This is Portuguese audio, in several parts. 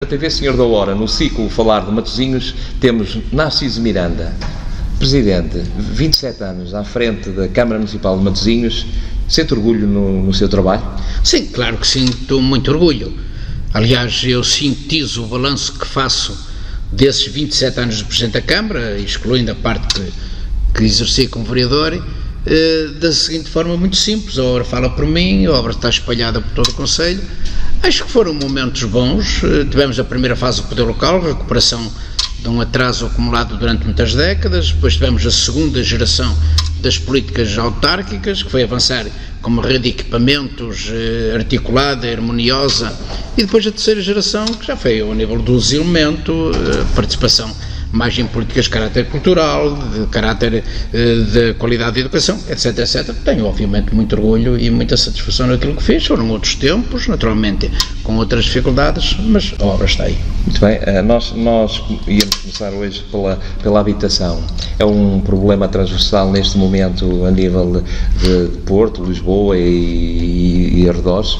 A TV Senhor da Hora, no ciclo Falar de Matosinhos, temos Narciso Miranda. Presidente, 27 anos à frente da Câmara Municipal de Matosinhos, sente orgulho no seu trabalho? Sim, claro que sinto muito orgulho. Aliás, eu sintetizo o balanço que faço desses 27 anos de Presidente da Câmara, excluindo a parte que exerci como vereador, da seguinte forma muito simples: a obra fala por mim, a obra está espalhada por todo o Concelho. Acho que foram momentos bons. Tivemos a primeira fase do poder local, recuperação de um atraso acumulado durante muitas décadas. Depois tivemos a segunda geração das políticas autárquicas, que foi avançar com uma rede de equipamentos articulada, harmoniosa, e depois a terceira geração, que já foi ao nível do desenvolvimento, participação mais em políticas de caráter cultural, de caráter de qualidade de educação, etc, etc. Tenho, obviamente, muito orgulho e muita satisfação naquilo que fiz. Foram outros tempos, naturalmente, com outras dificuldades, mas a obra está aí. Muito bem, nós íamos começar hoje pela habitação. É um problema transversal neste momento a nível de Porto, Lisboa e arredores.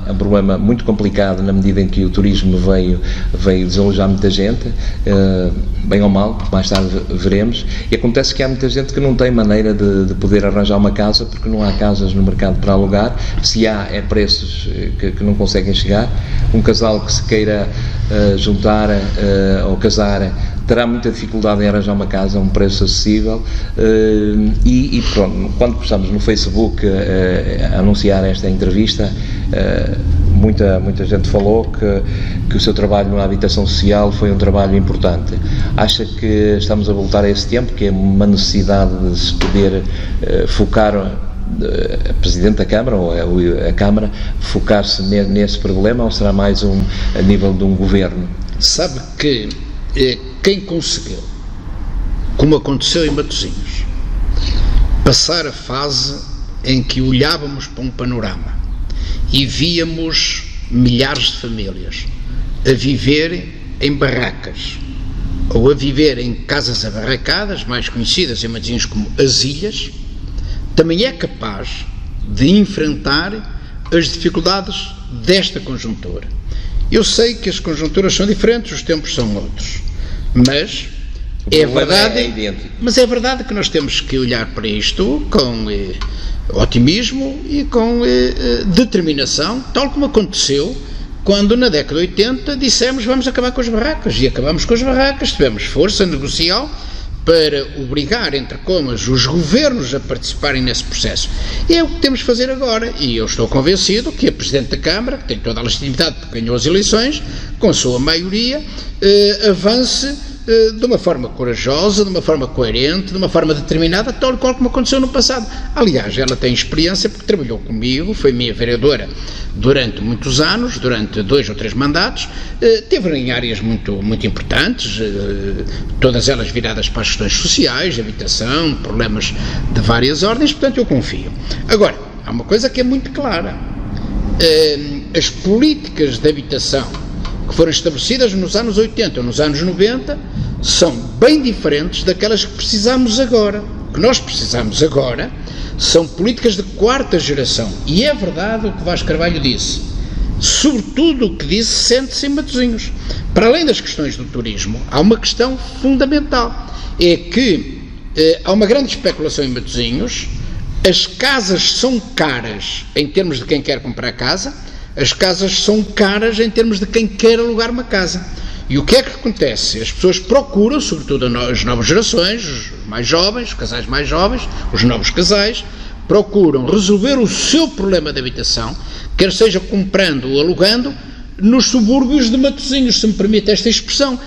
É um problema muito complicado na medida em que o turismo veio desalojar muita gente, bem ou mal, mais tarde veremos, e acontece que há muita gente que não tem maneira de poder arranjar uma casa, porque não há casas no mercado para alugar. Se há, é preços que não conseguem chegar. Um casal que se queira juntar ou casar terá muita dificuldade em arranjar uma casa a um preço acessível, e pronto, quando começamos no Facebook a anunciar esta entrevista, muita gente falou que o seu trabalho na habitação social foi um trabalho importante. Acha que estamos a voltar a esse tempo, que é uma necessidade de se poder focar, a Presidente da Câmara ou a Câmara, focar-se nesse problema, ou será mais a nível de um governo? Sabe que quem conseguiu, como aconteceu em Matosinhos, passar a fase em que olhávamos para um panorama e víamos milhares de famílias a viver em barracas ou a viver em casas abarracadas, mais conhecidas em Matosinhos como as ilhas, também é capaz de enfrentar as dificuldades desta conjuntura. Eu sei que as conjunturas são diferentes, os tempos são outros, mas é verdade que nós temos que olhar para isto com otimismo e com determinação, tal como aconteceu quando na década de 80 dissemos vamos acabar com as barracas, e acabamos com as barracas. Tivemos força negocial para obrigar, entre comas, os governos a participarem nesse processo. E é o que temos de fazer agora, e eu estou convencido que a Presidente da Câmara, que tem toda a legitimidade porque ganhou as eleições, com a sua maioria, avance de uma forma corajosa, de uma forma coerente, de uma forma determinada, tal qual como aconteceu no passado. Aliás, ela tem experiência porque trabalhou comigo, foi minha vereadora durante muitos anos, durante 2 ou 3 mandatos, teve em áreas muito importantes, todas elas viradas para as questões sociais, habitação, problemas de várias ordens, portanto eu confio. Agora, há uma coisa que é muito clara: as políticas de habitação que foram estabelecidas nos anos 80 ou nos anos 90 são bem diferentes daquelas que precisamos agora. O que nós precisamos agora são políticas de 4ª geração, e é verdade o que Vasco Carvalho disse, sobretudo o que disse sente-se em Matosinhos. Para além das questões do turismo, há uma questão fundamental, é que há uma grande especulação em Matosinhos. As casas são caras em termos de quem quer comprar casa, as casas são caras em termos de quem quer alugar uma casa. E o que é que acontece? As pessoas procuram, sobretudo as novas gerações, os mais jovens, os casais mais jovens, os novos casais, procuram resolver o seu problema de habitação, quer seja comprando ou alugando, nos subúrbios de Matosinhos, se me permite esta expressão,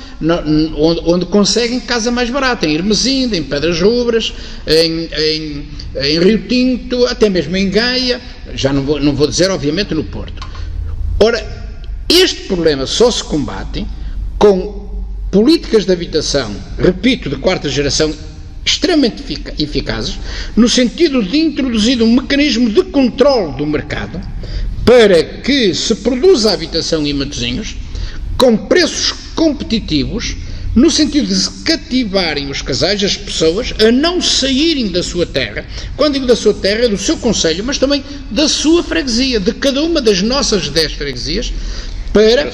onde conseguem casa mais barata, em Hermesinda, em Pedras Rubras, em Rio Tinto, até mesmo em Gaia, já não vou dizer, obviamente, no Porto. Ora, este problema só se combate com políticas de habitação, repito, de 4ª geração, extremamente eficazes, no sentido de introduzir um mecanismo de controle do mercado para que se produza a habitação em Matosinhos com preços competitivos, no sentido de se cativarem os casais, as pessoas, a não saírem da sua terra. Quando digo da sua terra, é do seu concelho, mas também da sua freguesia, de cada uma das nossas 10 freguesias, para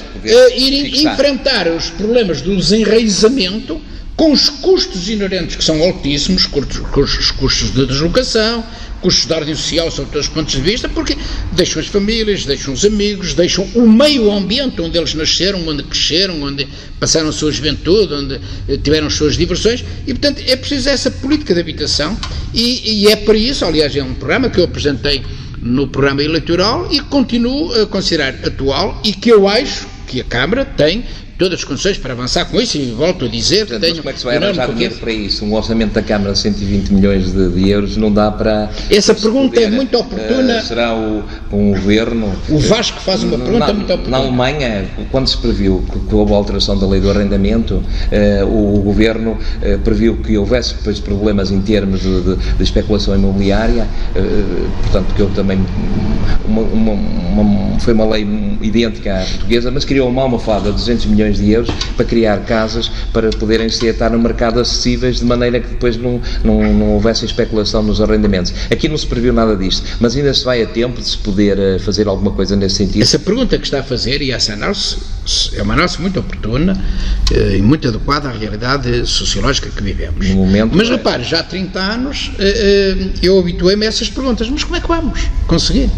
ir enfrentar os problemas do desenraizamento com os custos inerentes que são altíssimos, custos de deslocação, custos de ordem social sob todos os pontos de vista, porque deixam as famílias, deixam os amigos, deixam o meio ambiente onde eles nasceram, onde cresceram, onde passaram a sua juventude, onde tiveram as suas diversões, e portanto é preciso essa política de habitação, e é para isso, aliás, é um programa que eu apresentei no programa eleitoral e continuo a considerar atual, e que eu acho que a Câmara tem todas as condições para avançar com isso, e volto a dizer... Portanto, mas como é que se vai arranjar dinheiro para isso? Um orçamento da Câmara de 120 milhões de euros não dá para... Essa pergunta é muito oportuna. Será um governo... O Vasco faz uma pergunta muito oportuna. Na Alemanha, quando se previu que houve a alteração da lei do arrendamento, o governo previu que houvesse depois problemas em termos de especulação imobiliária, portanto, que houve também... foi uma lei idêntica à portuguesa, mas criou uma almofada de 200 milhões de euros para criar casas para poderem estar no mercado acessíveis, de maneira que depois não houvesse especulação nos arrendamentos. Aqui não se previu nada disto, mas ainda se vai a tempo de se poder fazer alguma coisa nesse sentido. Essa pergunta que está a fazer, e essa análise é uma análise muito oportuna e muito adequada à realidade sociológica que vivemos. No momento, mas repare, já há 30 anos eu habituei-me a essas perguntas, mas como é que vamos conseguir?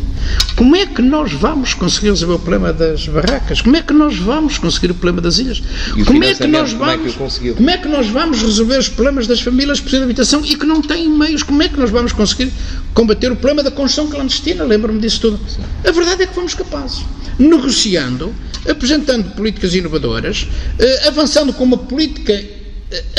Como é que nós vamos conseguir resolver o problema das barracas? Como é que nós vamos conseguir o problema das ilhas? Como é que nós vamos resolver os problemas das famílias que precisam de habitação e que não têm meios? Como é que nós vamos conseguir combater o problema da construção clandestina? Lembro-me disso tudo. A verdade é que fomos capazes, negociando, apresentando políticas inovadoras, avançando com uma política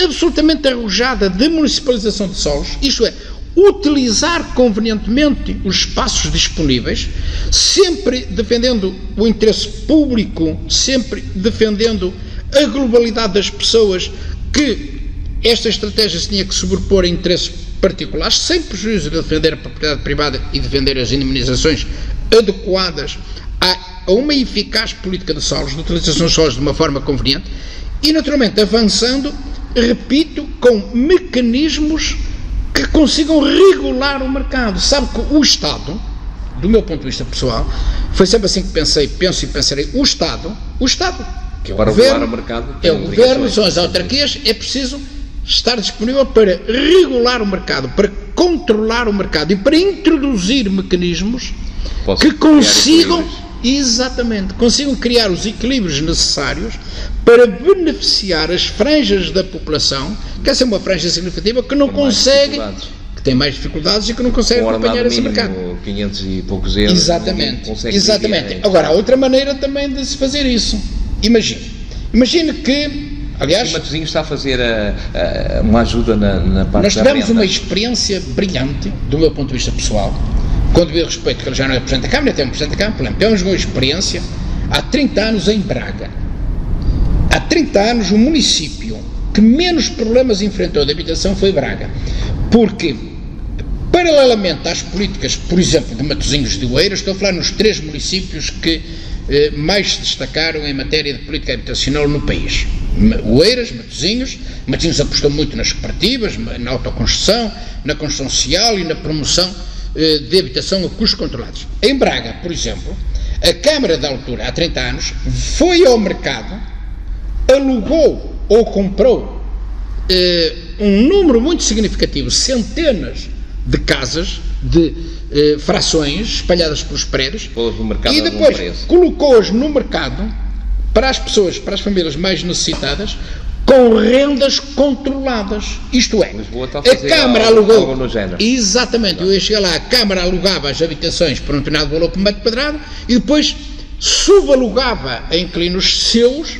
absolutamente arrojada de municipalização de solos, isto é, utilizar convenientemente os espaços disponíveis, sempre defendendo o interesse público, sempre defendendo a globalidade das pessoas, que esta estratégia se tinha que sobrepor a interesses particulares, sem prejuízo de defender a propriedade privada e defender as indemnizações adequadas a uma eficaz política de solos, de utilização de solos de uma forma conveniente, e naturalmente avançando, repito, com mecanismos que consigam regular o mercado. Sabe que o Estado, do meu ponto de vista pessoal, foi sempre assim que penso e pensarei, o Estado, que é o governo, são as autarquias, é preciso estar disponível para regular o mercado, para controlar o mercado e para introduzir mecanismos que consigam criar os equilíbrios necessários para beneficiar as franjas da população, que essa é uma franja significativa que não consegue, que tem mais dificuldades e que não consegue acompanhar esse mercado. 500 e poucos euros. Exatamente. Agora, há outra maneira também de se fazer isso. Imagine que, aliás... O Matosinhos está a fazer uma ajuda na parte. Nós tivemos uma experiência brilhante, do meu ponto de vista pessoal, com devido respeito, que ele já não é Presidente da Câmara, tem um Presidente da Câmara, tivemos uma experiência há 30 anos em Braga. Há 30 anos o município que menos problemas enfrentou de habitação foi Braga, porque, paralelamente às políticas, por exemplo, de Matosinhos e de Oeiras, estou a falar nos 3 municípios que mais se destacaram em matéria de política habitacional no país. Oeiras, Matosinhos apostou muito nas cooperativas, na autoconstrução, na construção social e na promoção de habitação a custos controlados. Em Braga, por exemplo, a Câmara da altura, há 30 anos, foi ao mercado, alugou ou comprou um número muito significativo, centenas de casas, de frações espalhadas pelos prédios, e depois colocou-as no mercado para as pessoas, para as famílias mais necessitadas, com rendas controladas. Isto é, a Câmara alugou, exatamente, eu ia chegar lá, a Câmara alugava as habitações por um determinado valor por metro quadrado e depois subalugava a inquilinos seus,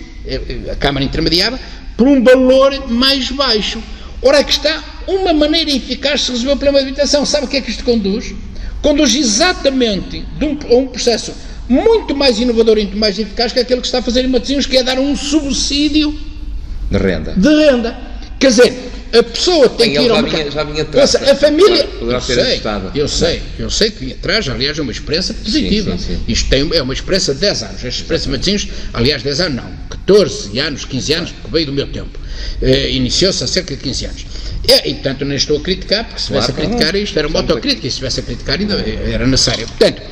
a Câmara intermediava, por um valor mais baixo. Ora, aqui está uma maneira eficaz de se resolver o problema de habitação. Sabe o que é que isto conduz? Conduz exatamente a um processo muito mais inovador e muito mais eficaz que aquele que está a fazer em Matosinhos, que é dar um subsídio de renda. Quer dizer, a pessoa tem que ir ao mercado. Já vinha atrás. A família. Eu sei que vinha atrás, aliás, é uma experiência positiva. Sim. Isto é uma experiência de 10 anos. Esta experiência de Matosinhos, aliás, 10 anos não, 14 anos, 15 anos, porque veio do meu tempo. Iniciou-se há cerca de 15 anos. E, portanto, nem estou a criticar, porque se estivesse a criticar, isto era uma autocrítica, e se estivesse a criticar, ainda era necessário. Portanto,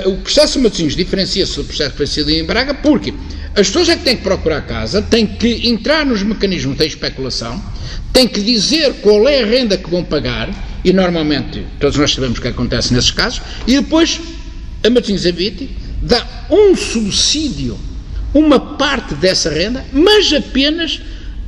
o processo de Matosinhos diferencia-se do processo que foi sido em Braga, porque as pessoas é que têm que procurar casa, têm que entrar nos mecanismos da especulação, têm que dizer qual é a renda que vão pagar, e normalmente todos nós sabemos o que acontece nesses casos, e depois a Matosinhos Habite dá um subsídio, uma parte dessa renda, mas apenas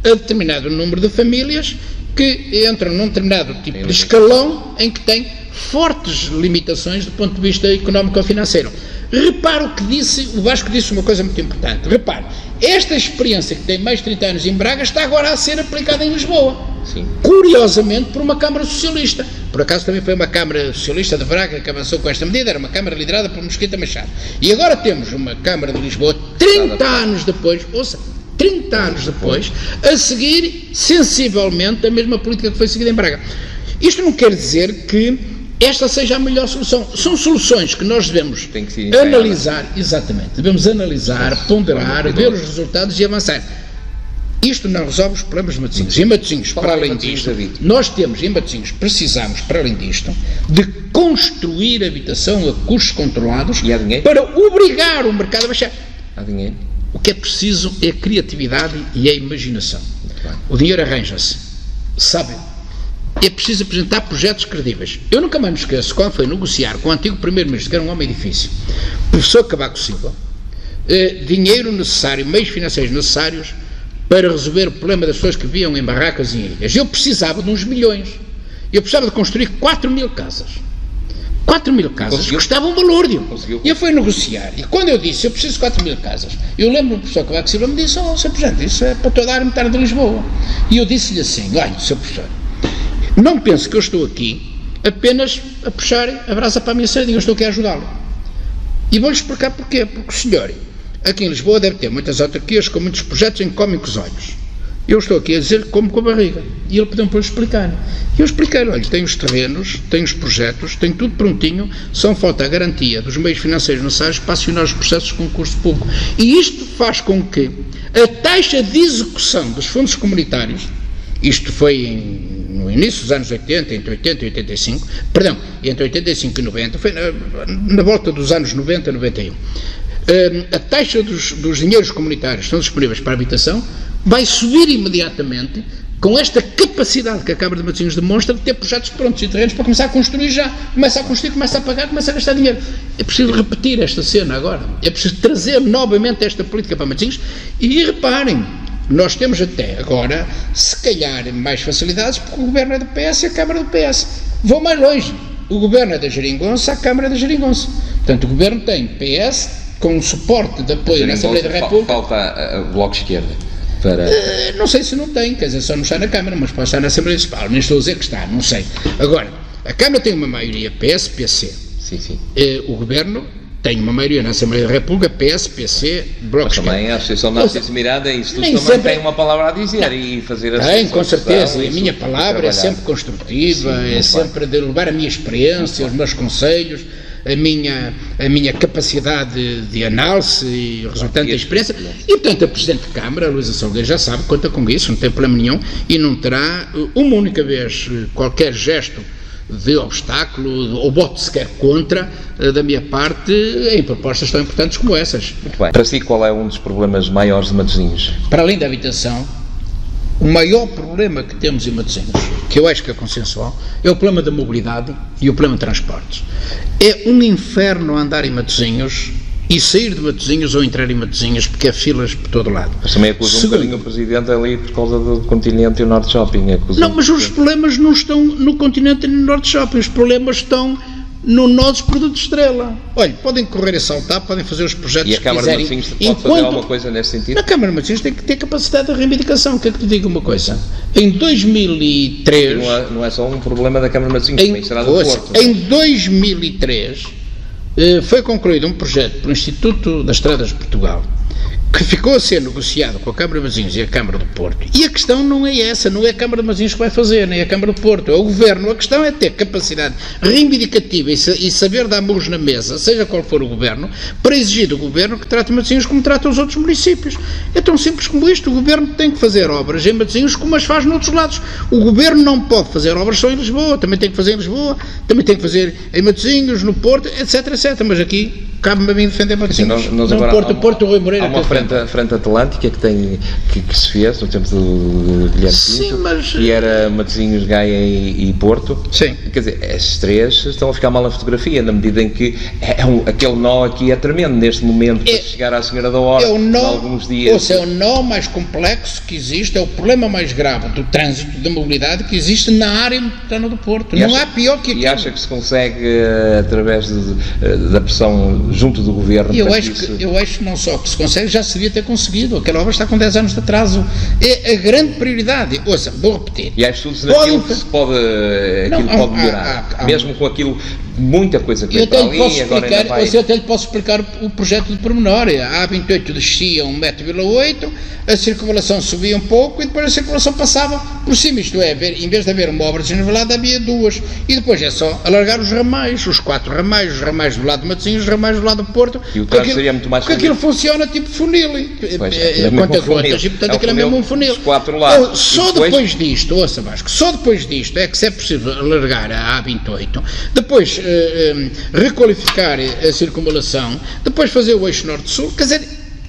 a determinado número de famílias que entram num determinado tipo de escalão em que tem fortes limitações do ponto de vista económico ou financeiro. Repara o que disse, o Vasco disse uma coisa muito importante. Repare, esta experiência que tem mais de 30 anos em Braga está agora a ser aplicada em Lisboa. Sim. Curiosamente por uma Câmara Socialista. Por acaso também foi uma Câmara Socialista de Braga que avançou com esta medida, era uma Câmara liderada por Mesquita Machado. E agora temos uma Câmara de Lisboa, 30 anos depois, ouça, 30 anos depois, a seguir sensivelmente a mesma política que foi seguida em Braga. Isto não quer dizer que esta seja a melhor solução. São soluções que nós devemos analisar, exatamente, devemos analisar, ponderar, ver os resultados e avançar. Isto não resolve os problemas de Matosinhos. Em Matosinhos, para além disto, nós temos, em Matosinhos, precisamos, para além disto, de construir habitação a custos controlados para obrigar o mercado a baixar. Há dinheiro. O que é preciso é a criatividade e a imaginação. O dinheiro arranja-se, sabe? É preciso apresentar projetos credíveis. Eu nunca mais me esqueço quando foi negociar com o antigo primeiro-ministro, que era um homem difícil, professor Cavaco Silva, dinheiro necessário, meios financeiros necessários para resolver o problema das pessoas que viviam em barracas e em ilhas. Eu precisava de uns milhões. Eu precisava de construir 4.000 casas. 4.000 casas custavam um balúrdio. E eu fui negociar. E quando eu disse, eu preciso de 4.000 casas, eu lembro-me do professor Cavaco Silva me disse, Sr. Presidente, isso é para toda a área militar de Lisboa. E eu disse-lhe assim, olha, Sr. Professor, não pense que eu estou aqui apenas a puxar a brasa para a minha sardinha, eu estou aqui a ajudá-lo. E vou-lhe explicar porquê. Porque o senhor, aqui em Lisboa, deve ter muitas autarquias com muitos projetos em que comem com os olhos. Eu estou aqui a dizer que como com a barriga. E ele pediu-me para eu explicar. E eu expliquei, olha, tenho os terrenos, tenho os projetos, tenho tudo prontinho, só falta a garantia dos meios financeiros necessários para acionar os processos de concurso público. E isto faz com que a taxa de execução dos fundos comunitários, isto foi no início dos anos 80, entre 80 e 85, perdão, entre 85 e 90, foi na volta dos anos 90 e 91, a taxa dos dinheiros comunitários que estão disponíveis para a habitação vai subir imediatamente com esta capacidade que a Câmara de Matosinhos demonstra de ter projetos prontos e terrenos para começar a construir já. Começa a construir, começa a pagar, começa a gastar dinheiro. É preciso repetir esta cena agora. É preciso trazer novamente esta política para Matosinhos e reparem, nós temos até agora, se calhar, mais facilidades porque o Governo é do PS e a Câmara é do PS. Vou mais longe. O Governo é da Geringonça, a Câmara é da Geringonça. Portanto, o Governo tem PS com suporte de apoio na Assembleia da República. Falta o Bloco de Esquerda. Não sei se não tem, quer dizer, só não está na Câmara, mas pode estar na Assembleia Municipal, nem estou a dizer que está, não sei. Agora, a Câmara tem uma maioria PS-PC. Sim, sim. O Governo tem uma maioria na Assembleia da República, PS-PC, Bloco de Esquerda. Também a Associação de Narciso Miranda e isso tudo também sempre tem uma palavra a dizer e fazer a tem, com certeza, e a minha palavra é sempre construtiva, sim, é sempre de levar a minha experiência, os meus conselhos, a minha capacidade de análise e resultante da experiência, e portanto a Presidente de Câmara, a Luísa Salgueiro, já sabe, conta com isso, não tem problema nenhum, e não terá uma única vez qualquer gesto de obstáculo ou voto sequer contra da minha parte em propostas tão importantes como essas. Muito bem. Para si, qual é um dos problemas maiores de Matosinhos? Para além da habitação, o maior problema que temos em Matosinhos, que eu acho que é consensual, é o problema da mobilidade e o problema de transportes. É um inferno andar em Matosinhos e sair de Matosinhos ou entrar em Matosinhos, porque há filas por todo lado. Mas também acusa um bocadinho o Presidente ali por causa do Continente e o Norte Shopping. Não, mas os problemas não estão no Continente e no Norte Shopping, os problemas estão no nosso produto estrela. Olha, podem correr a saltar, podem fazer os projetos que quiserem. E a Câmara de Matosinhos pode fazer alguma coisa nesse sentido? A Câmara de Matosinhos tem que ter capacidade de reivindicação. Quer que te diga uma coisa? Em 2003... Não é só um problema da Câmara de Matosinhos, também será do Porto. Em 2003 foi concluído um projeto pelo Instituto das Estradas de Portugal que ficou a ser negociado com a Câmara de Matosinhos e a Câmara do Porto. E a questão não é essa, não é a Câmara de Matosinhos que vai fazer, nem a Câmara do Porto, é o Governo. A questão é ter capacidade reivindicativa e saber dar murros na mesa, seja qual for o Governo, para exigir do Governo que trate Matosinhos como trata os outros municípios. É tão simples como isto. O Governo tem que fazer obras em Matosinhos como as faz noutros lados. O Governo não pode fazer obras só em Lisboa, também tem que fazer em Lisboa, também tem que fazer em Matosinhos, no Porto, etc, etc. Mas aqui cabe-me a mim defender Matosinhos. Não, Porto Rui Moreira. Há uma frente atlântica que se fez no tempo do Guilherme Pinto, e era Matosinhos, Gaia e Porto. Sim. Quer dizer, esses três estão a ficar mal na fotografia, na medida em que aquele nó aqui é tremendo neste momento, para chegar à Senhora da Hora, alguns dias. Ou seja, é o nó mais complexo que existe, é o problema mais grave do trânsito, da mobilidade que existe na área metropolitana do Porto. Não há pior que aquilo. E acha que se consegue, através da pressão junto do Governo? Eu acho que não só que se consegue, já se devia ter conseguido. Aquela obra está com 10 anos de atraso. É a grande prioridade. Ouça, vou repetir. E há estudos naquilo que pode melhorar. Mesmo com aquilo, muita coisa que eu até lhe posso explicar o projeto de pormenor. A A28 descia 1,8 m, a circunvalação subia um pouco e depois a circulação passava por cima. Isto é, em vez de haver uma obra desnivelada, havia duas. E depois é só alargar os ramais, os 4 ramais, os ramais do lado de Matosinhos, os ramais do lado do Porto. E o trânsito seria muito mais porque aquilo funciona tipo funil. Quantas rotas, e portanto aquilo é mesmo um funil. Só depois disto, ouça Vasco, só depois disto é que se é possível alargar a A28, depois requalificar a circunvalação, depois fazer o eixo norte-sul, quer dizer,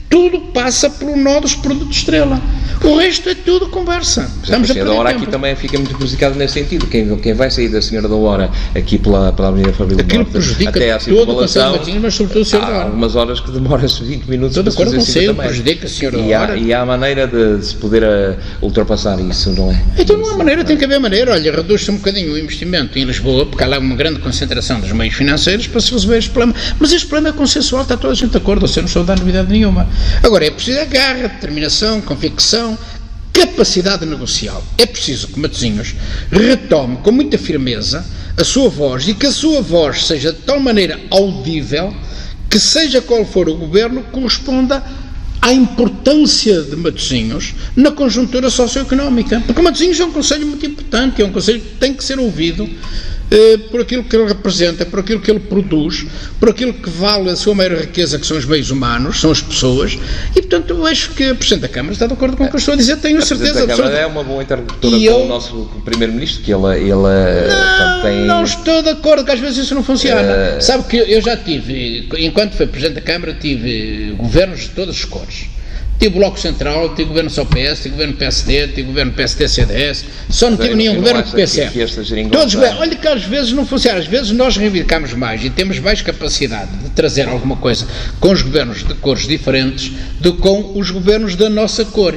tudo passa pelo nó dos produtos Estrela. O resto é tudo conversa. Estamos a perder tempo. Aqui também fica muito prejudicado nesse sentido. Quem vai sair da Senhora da Hora aqui pela Avenida Fabril do Norte até à circunvalação, mas sobretudo a Senhora da Hora. Há algumas horas que demoram-se 20 minutos para se fazer prejudica a Senhora da Hora. E há maneira de se poder ultrapassar isso, não é? Então não há maneira, tem que haver maneira. Olha, reduz-se um bocadinho o investimento em Lisboa, porque há lá uma grande concentração dos meios financeiros para se resolver este problema. Mas este problema é consensual, está toda a gente de acordo, você não estou a dar novidade nenhuma. Agora, é preciso garra, determinação, convicção, capacidade negocial. É preciso que Matosinhos retome com muita firmeza a sua voz e que a sua voz seja de tal maneira audível que, seja qual for o governo, corresponda à importância de Matosinhos na conjuntura socioeconómica. Porque Matosinhos é um concelho muito importante, é um concelho que tem que ser ouvido por aquilo que ele representa, por aquilo que ele produz, por aquilo que vale a sua maior riqueza, que são os meios humanos, são as pessoas, e portanto eu acho que a Presidente da Câmara está de acordo com o que eu estou a dizer, tenho certeza. A Câmara é uma boa interlocutora com o nosso Primeiro-Ministro, que ele tem... Não estou de acordo, que às vezes isso não funciona. Sabe que eu já tive, enquanto fui Presidente da Câmara, tive governos de todas as cores. Tive Bloco Central, tive governo só PS, tive governo PSD, tive governo PSD-CDS, só não tive nenhum governo do PC. Todos bem, olha que às vezes não funciona, às vezes nós reivindicamos mais e temos mais capacidade de trazer alguma coisa com os governos de cores diferentes do que com os governos da nossa cor.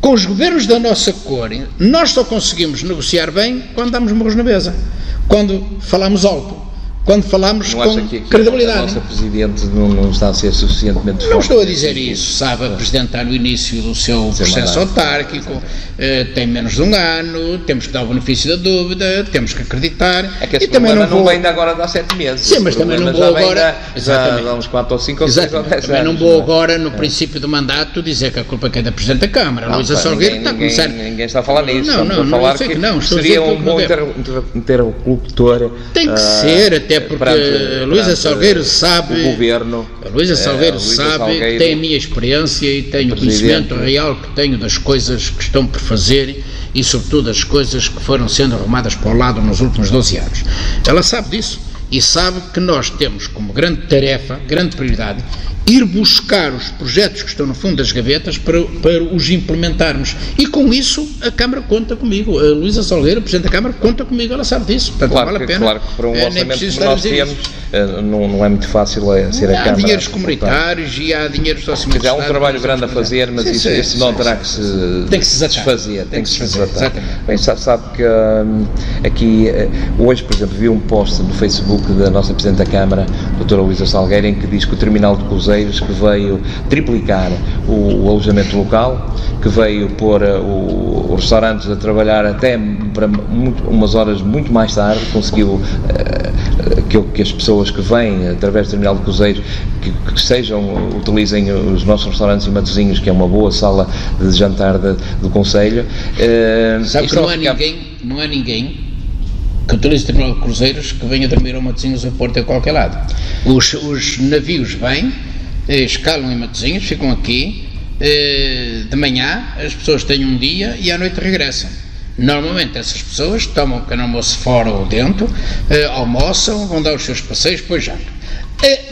Com os governos da nossa cor, nós só conseguimos negociar bem quando damos morros na mesa, quando falamos alto, quando falamos com credibilidade. A nossa Presidente não está a ser suficientemente forte. Não estou a dizer isso, sabe, a Presidente está no início do seu processo autárquico, tem menos de um ano, temos que dar o benefício da dúvida, temos que acreditar. É que esse problema não vem de agora há 7 meses. Sim, mas também não vou agora... Já há uns 4 ou 5 ou 6 ou 10 anos. Também não vou agora, no princípio do mandato, dizer que a culpa é da Presidente da Câmara. Luísa Salgueiro está a começar... Ninguém está a falar nisso. Não, sei que não. Seria um bom interlocutor. Tem que ser, até porque Luísa Salgueiro sabe, o governo, a Luísa Salgueiro sabe que tem a minha experiência e tem o conhecimento real que tenho das coisas que estão por fazer e sobretudo das coisas que foram sendo arrumadas para o lado nos últimos 12 anos. Ela sabe disso e sabe que nós temos como grande tarefa, grande prioridade, ir buscar os projetos que estão no fundo das gavetas para os implementarmos. E com isso a Câmara conta comigo. A Luísa Salgueiro, a Presidente da Câmara, conta comigo, ela sabe disso. Portanto, vale a pena. Claro que para um orçamento que nós temos não é muito fácil ser a Câmara. Há dinheiros comunitários e há dinheiros do orçamento. Há um trabalho grande a fazer, mas esse não terá que se desfazer. Tem que se desatar. Bem, sabe que aqui, hoje, por exemplo, vi um post no Facebook da nossa Presidente da Câmara, doutora Luísa Salgueiro, em que diz que o terminal de cruzeiros, que veio triplicar o alojamento local, que veio pôr os restaurantes a trabalhar até para umas horas muito mais tarde, conseguiu que as pessoas que vêm através do terminal de cruzeiros que utilizem os nossos restaurantes em Matosinhos, que é uma boa sala de jantar do Conselho. Sabe que não há ninguém que utilize o terminal de cruzeiros que venha dormir a Matosinhos ou Porto, a qualquer lado. Os navios vêm, escalam em Matosinhos, ficam aqui, de manhã as pessoas têm um dia e à noite regressam. Normalmente essas pessoas tomam um pequeno almoço fora ou dentro, almoçam, vão dar os seus passeios, depois jantam.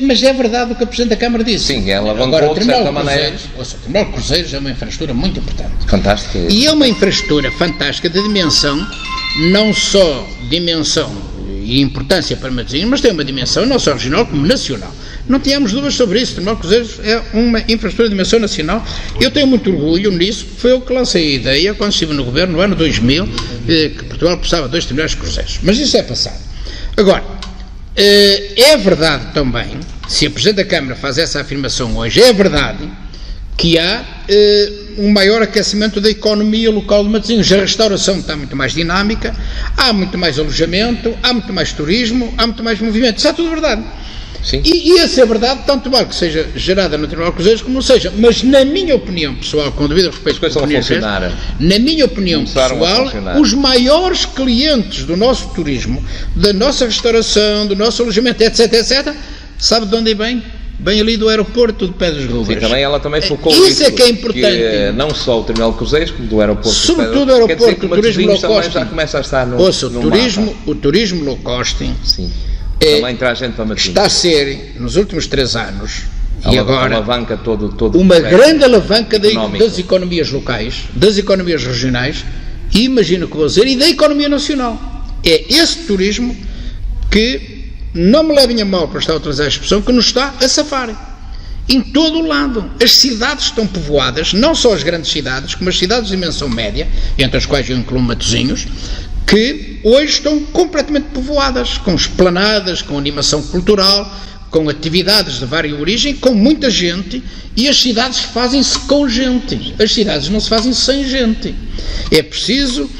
Mas é verdade o que a Presidente da Câmara disse. Sim, ela alavancou de certa maneira. O terminal de cruzeiros é uma infraestrutura muito importante. Fantástica. E é uma infraestrutura fantástica de dimensão, não só dimensão e importância para Matosinhos, mas tem uma dimensão não só regional como nacional. Não tínhamos dúvidas sobre isso. O terminal de cruzeiros é uma infraestrutura de dimensão nacional. Eu tenho muito orgulho nisso, foi eu que lancei a ideia quando estive no governo no ano 2000, que Portugal precisava de 2 terminais de cruzeiros. Mas isso é passado. Agora, é verdade também, se a Presidente da Câmara faz essa afirmação hoje, é verdade que há um maior aquecimento da economia local de Matosinhos. A restauração está muito mais dinâmica, há muito mais alojamento, há muito mais turismo, há muito mais movimento. Isso é tudo verdade. Sim. E essa é verdade, tanto vale que seja gerada no Terminal de Cruzeiros como não seja. Mas na minha opinião pessoal, com devido respeito à opinião, na minha opinião pessoal, os maiores clientes do nosso turismo, da nossa restauração, do nosso alojamento, etc, sabe de onde vem? Bem ali do aeroporto de Pedras Rubras. Sim, ela também focou isso é que é importante. Que, não só o Terminal de Cruzeiros, como do aeroporto sobretudo o aeroporto, o turismo low cost já começa a estar no o turismo low cost. Sim. Também traz gente para Matosinhos. Está a ser, nos últimos 3 anos, e agora, alavanca todo uma grande alavanca das economias locais, das economias regionais, e imagino o que vou dizer, e da economia nacional. É esse turismo que, não me levem a mal para estar a utilizar a expressão, que nos está a safar. Em todo o lado. As cidades estão povoadas, não só as grandes cidades, como as cidades de dimensão média, entre as quais eu incluo Matosinhos, que hoje estão completamente povoadas, com esplanadas, com animação cultural, com atividades de várias origem, com muita gente, e as cidades fazem-se com gente. As cidades não se fazem sem gente. É preciso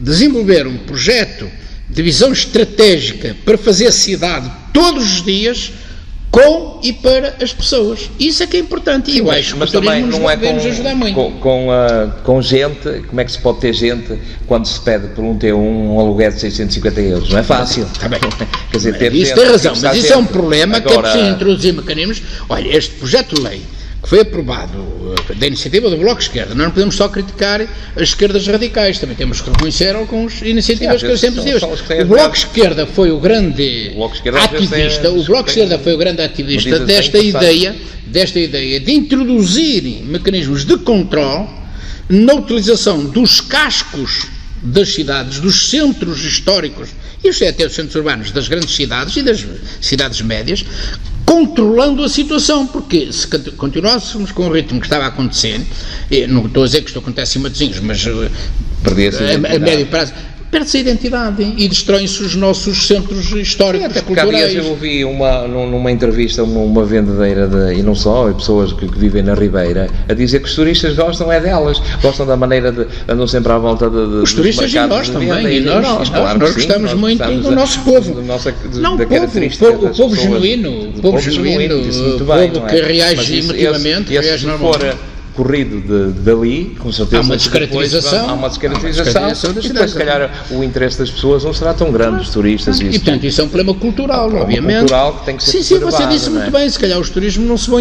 desenvolver um projeto de visão estratégica para fazer a cidade todos os dias com e para as pessoas. Isso é que é importante. E eu acho que o turismo nos devemos ajudar muito. Com gente, como é que se pode ter gente quando se pede por um T1 um aluguel de 650 euros? Não é fácil. Está bem. Quer dizer, ter isso gente, tem razão, mas isso é um problema agora, que é preciso introduzir mecanismos. Olha, este projeto de lei que foi aprovado da iniciativa do Bloco de Esquerda, nós não podemos só criticar as esquerdas radicais, também temos que reconhecer algumas iniciativas que eu sempre digo. O Bloco de Esquerda foi o grande ativista, desta ideia de introduzir mecanismos de controle na utilização dos cascos das cidades, dos centros históricos, isto é até os centros urbanos das grandes cidades e das cidades médias, controlando a situação, porque se continuássemos com o ritmo que estava a acontecer, não estou a dizer que isto acontece em Matosinhos, mas a médio prazo, perde-se a identidade e destroem-se os nossos centros históricos, até culturais. Há dias eu ouvi numa entrevista uma vendedeira, e não só, pessoas que vivem na Ribeira, a dizer que os turistas gostam delas, gostam da maneira de andam sempre à volta os turistas e nós também, e nós gostamos muito do nosso povo. O povo genuíno, o povo que reage emotivamente, reage normalmente. Corrido dali, com certeza. Há uma descaracterização. E depois, se calhar, o interesse das pessoas não será tão grande, dos turistas. E, portanto, isso é um problema cultural, obviamente. Cultural que tem que ser Sim, você disse muito bem, se calhar os turistas não se vão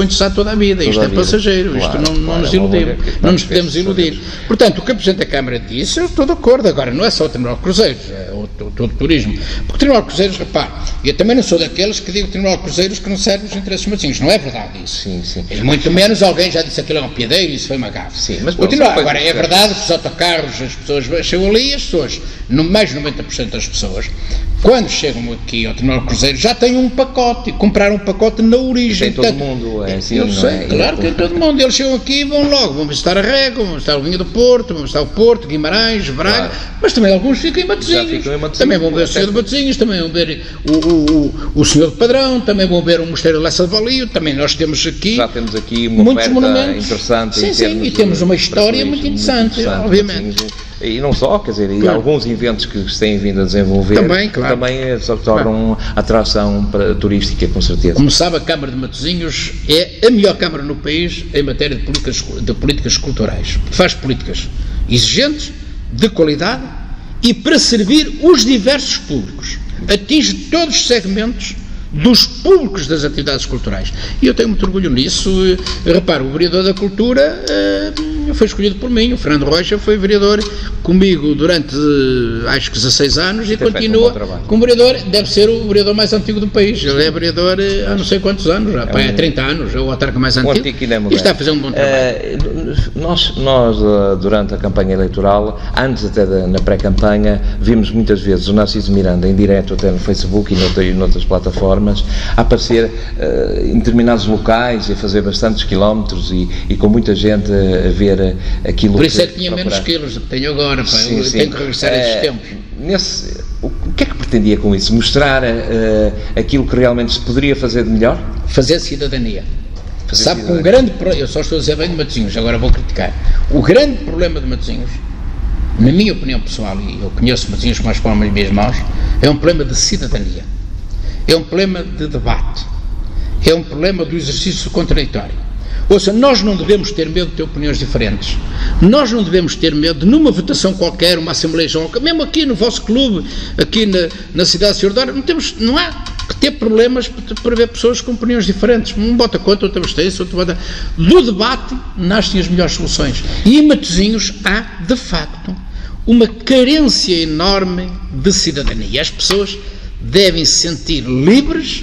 interessar toda a vida, isto é passageiro, isto não nos iludimos, não nos podemos iludir. Portanto, o que a Presidente da Câmara disse, eu estou de acordo, agora não é só o Terminal de Cruzeiros, é todo o turismo, porque o Terminal de Cruzeiros, repare, eu também não sou daqueles que digam o Terminal de Cruzeiros que não serve os interesses matosinhos, não é verdade isso. Sim. É muito menos alguém já disse que aquilo é um piadeiro e isso foi uma gafe. Sim, mas agora é verdade que os autocarros, as pessoas chegam ali e as pessoas, mais de 90% das pessoas, quando chegam aqui ao Terminal de Cruzeiros, já têm um pacote, compraram um pacote na origem. Tem todo mundo, é assim, eu sei, claro que tem todo mundo. Eles chegam aqui e vão logo, vão visitar a Régua, vão visitar o Vinho do Porto, vão visitar o Porto, Guimarães, Braga, mas também alguns ficam em Matosinhos. Também vão ver o Senhor de Matosinhos, também vão ver o Senhor de Padrão, também vão ver o Mosteiro de Lessa de Valio, também nós temos aqui. Já temos aqui uma muitos monumentos interessante. Sim, e temos uma história muito interessante, obviamente. E não só, quer dizer, e alguns eventos que se têm vindo a desenvolver também, claro, também tornam atração turística, com certeza. Como sabe, a Câmara de Matosinhos é a melhor Câmara no país em matéria de políticas culturais. Faz políticas exigentes, de qualidade e para servir os diversos públicos. Atinge todos os segmentos dos públicos das atividades culturais. E eu tenho muito orgulho nisso. Reparo, o vereador da Cultura foi escolhido por mim, o Fernando Rocha foi vereador comigo durante acho que 16 anos e continua como vereador, deve ser o vereador mais antigo do país. Ele é vereador há não sei quantos anos, já, há 30 anos, é o autarca mais antigo e está a fazer um bom trabalho. Nós durante a campanha eleitoral, antes até na pré-campanha, vimos muitas vezes o Narciso Miranda em direto até no Facebook e noutras plataformas a aparecer em determinados locais e a fazer bastantes quilómetros e com muita gente a ver aquilo. Por isso é que tinha menos quilos do que tenho agora, pá. Eu tenho que regressar a esses tempos. O que é que pretendia com isso? Mostrar aquilo que realmente se poderia fazer de melhor? Fazer cidadania. Sabe que um grande problema, eu só estou a dizer bem de Matosinhos, agora vou criticar. O grande problema de Matosinhos, na minha opinião pessoal, e eu conheço Matosinhos com as palmas das minhas mãos, é um problema de cidadania. É um problema de debate. É um problema do exercício contraditório. Ouça, nós não devemos ter medo de ter opiniões diferentes. Nós não devemos ter medo de, numa votação qualquer, uma Assembleia Geral, mesmo aqui no vosso clube, aqui na cidade de Senhor da Hora, não há que ter problemas para ver pessoas com opiniões diferentes. Um bota contra, outro abstém-se, outro bota... Do debate nascem as melhores soluções. E em Matosinhos há, de facto, uma carência enorme de cidadania. As pessoas devem se sentir livres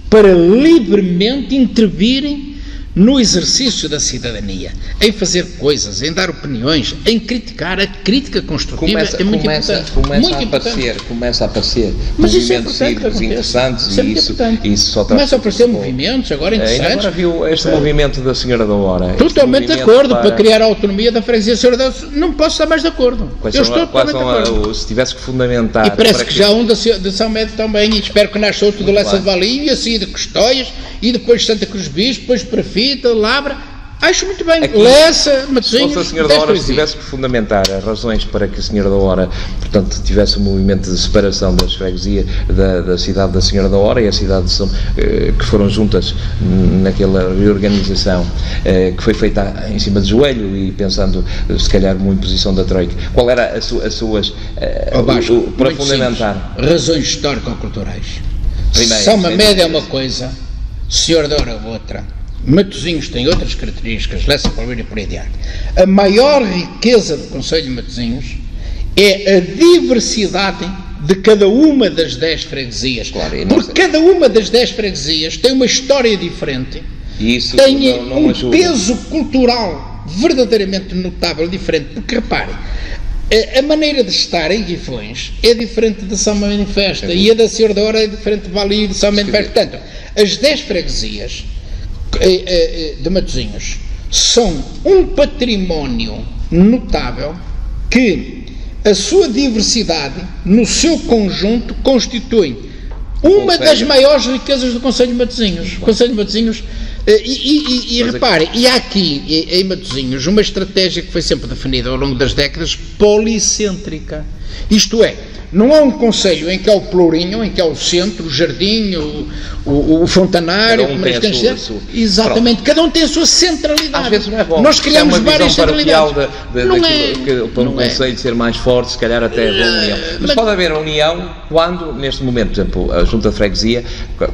para livremente intervirem no exercício da cidadania, em fazer coisas, em dar opiniões, em criticar. A crítica construtiva é muito importante. Começa a aparecer mas movimentos isso interessantes e isso só começa a aparecer movimentos agora interessantes. Agora viu este movimento da Senhora da Hora. Totalmente de acordo para criar a autonomia da freguesia Senhora da Hora. Não posso estar mais de acordo. Eu estou totalmente de acordo. Se tivesse que fundamentar... E parece que já um de São Médio também, e espero que nasça outro de Lessa de Valinho, e assim de Custóias, e depois Santa Cruz Bispo, depois Prefita, Labra. Acho muito bem. Lessa, Matosinhos... Se a Senhora da Hora tivesse que fundamentar as razões para que a Senhora da Hora, portanto, tivesse um movimento de separação das freguesias da cidade da Senhora da Hora e a cidade de São, que foram juntas naquela reorganização que foi feita em cima de joelho e pensando, se calhar, uma imposição da Troika. Qual era as suas... para fundamentar? Razões histórico-culturais. São Média é uma coisa, Senhora da Hora é outra. Matosinhos tem outras características, Lessa, Palmeira e por aí adiante. A maior riqueza do Conselho de Matosinhos é a diversidade de cada uma das 10 freguesias. Claro, porque cada uma das 10 freguesias tem uma história diferente, e isso tem um peso cultural verdadeiramente notável, diferente. Porque reparem, a maneira de estar em Guifões é diferente de São Manifesta e a da Senhora da Hora é diferente de Vali e de São Manifesta. Portanto, as 10 freguesias de Matosinhos são um património notável que a sua diversidade no seu conjunto constitui uma das maiores riquezas do Conselho de Matosinhos. O Conselho de Matosinhos e repare, e há aqui em Matosinhos uma estratégia que foi sempre definida ao longo das décadas, policêntrica. Isto é, não há um concelho em que há o Pelourinho, em que há o centro, o jardim, o fontanário, exatamente, pronto. Cada um tem a sua centralidade. Às vezes não é bom. Nós criamos várias centralidades. Para um concelho ser mais forte, se calhar até é boa união. Mas pode haver união quando, neste momento, por exemplo, a Junta de Freguesia,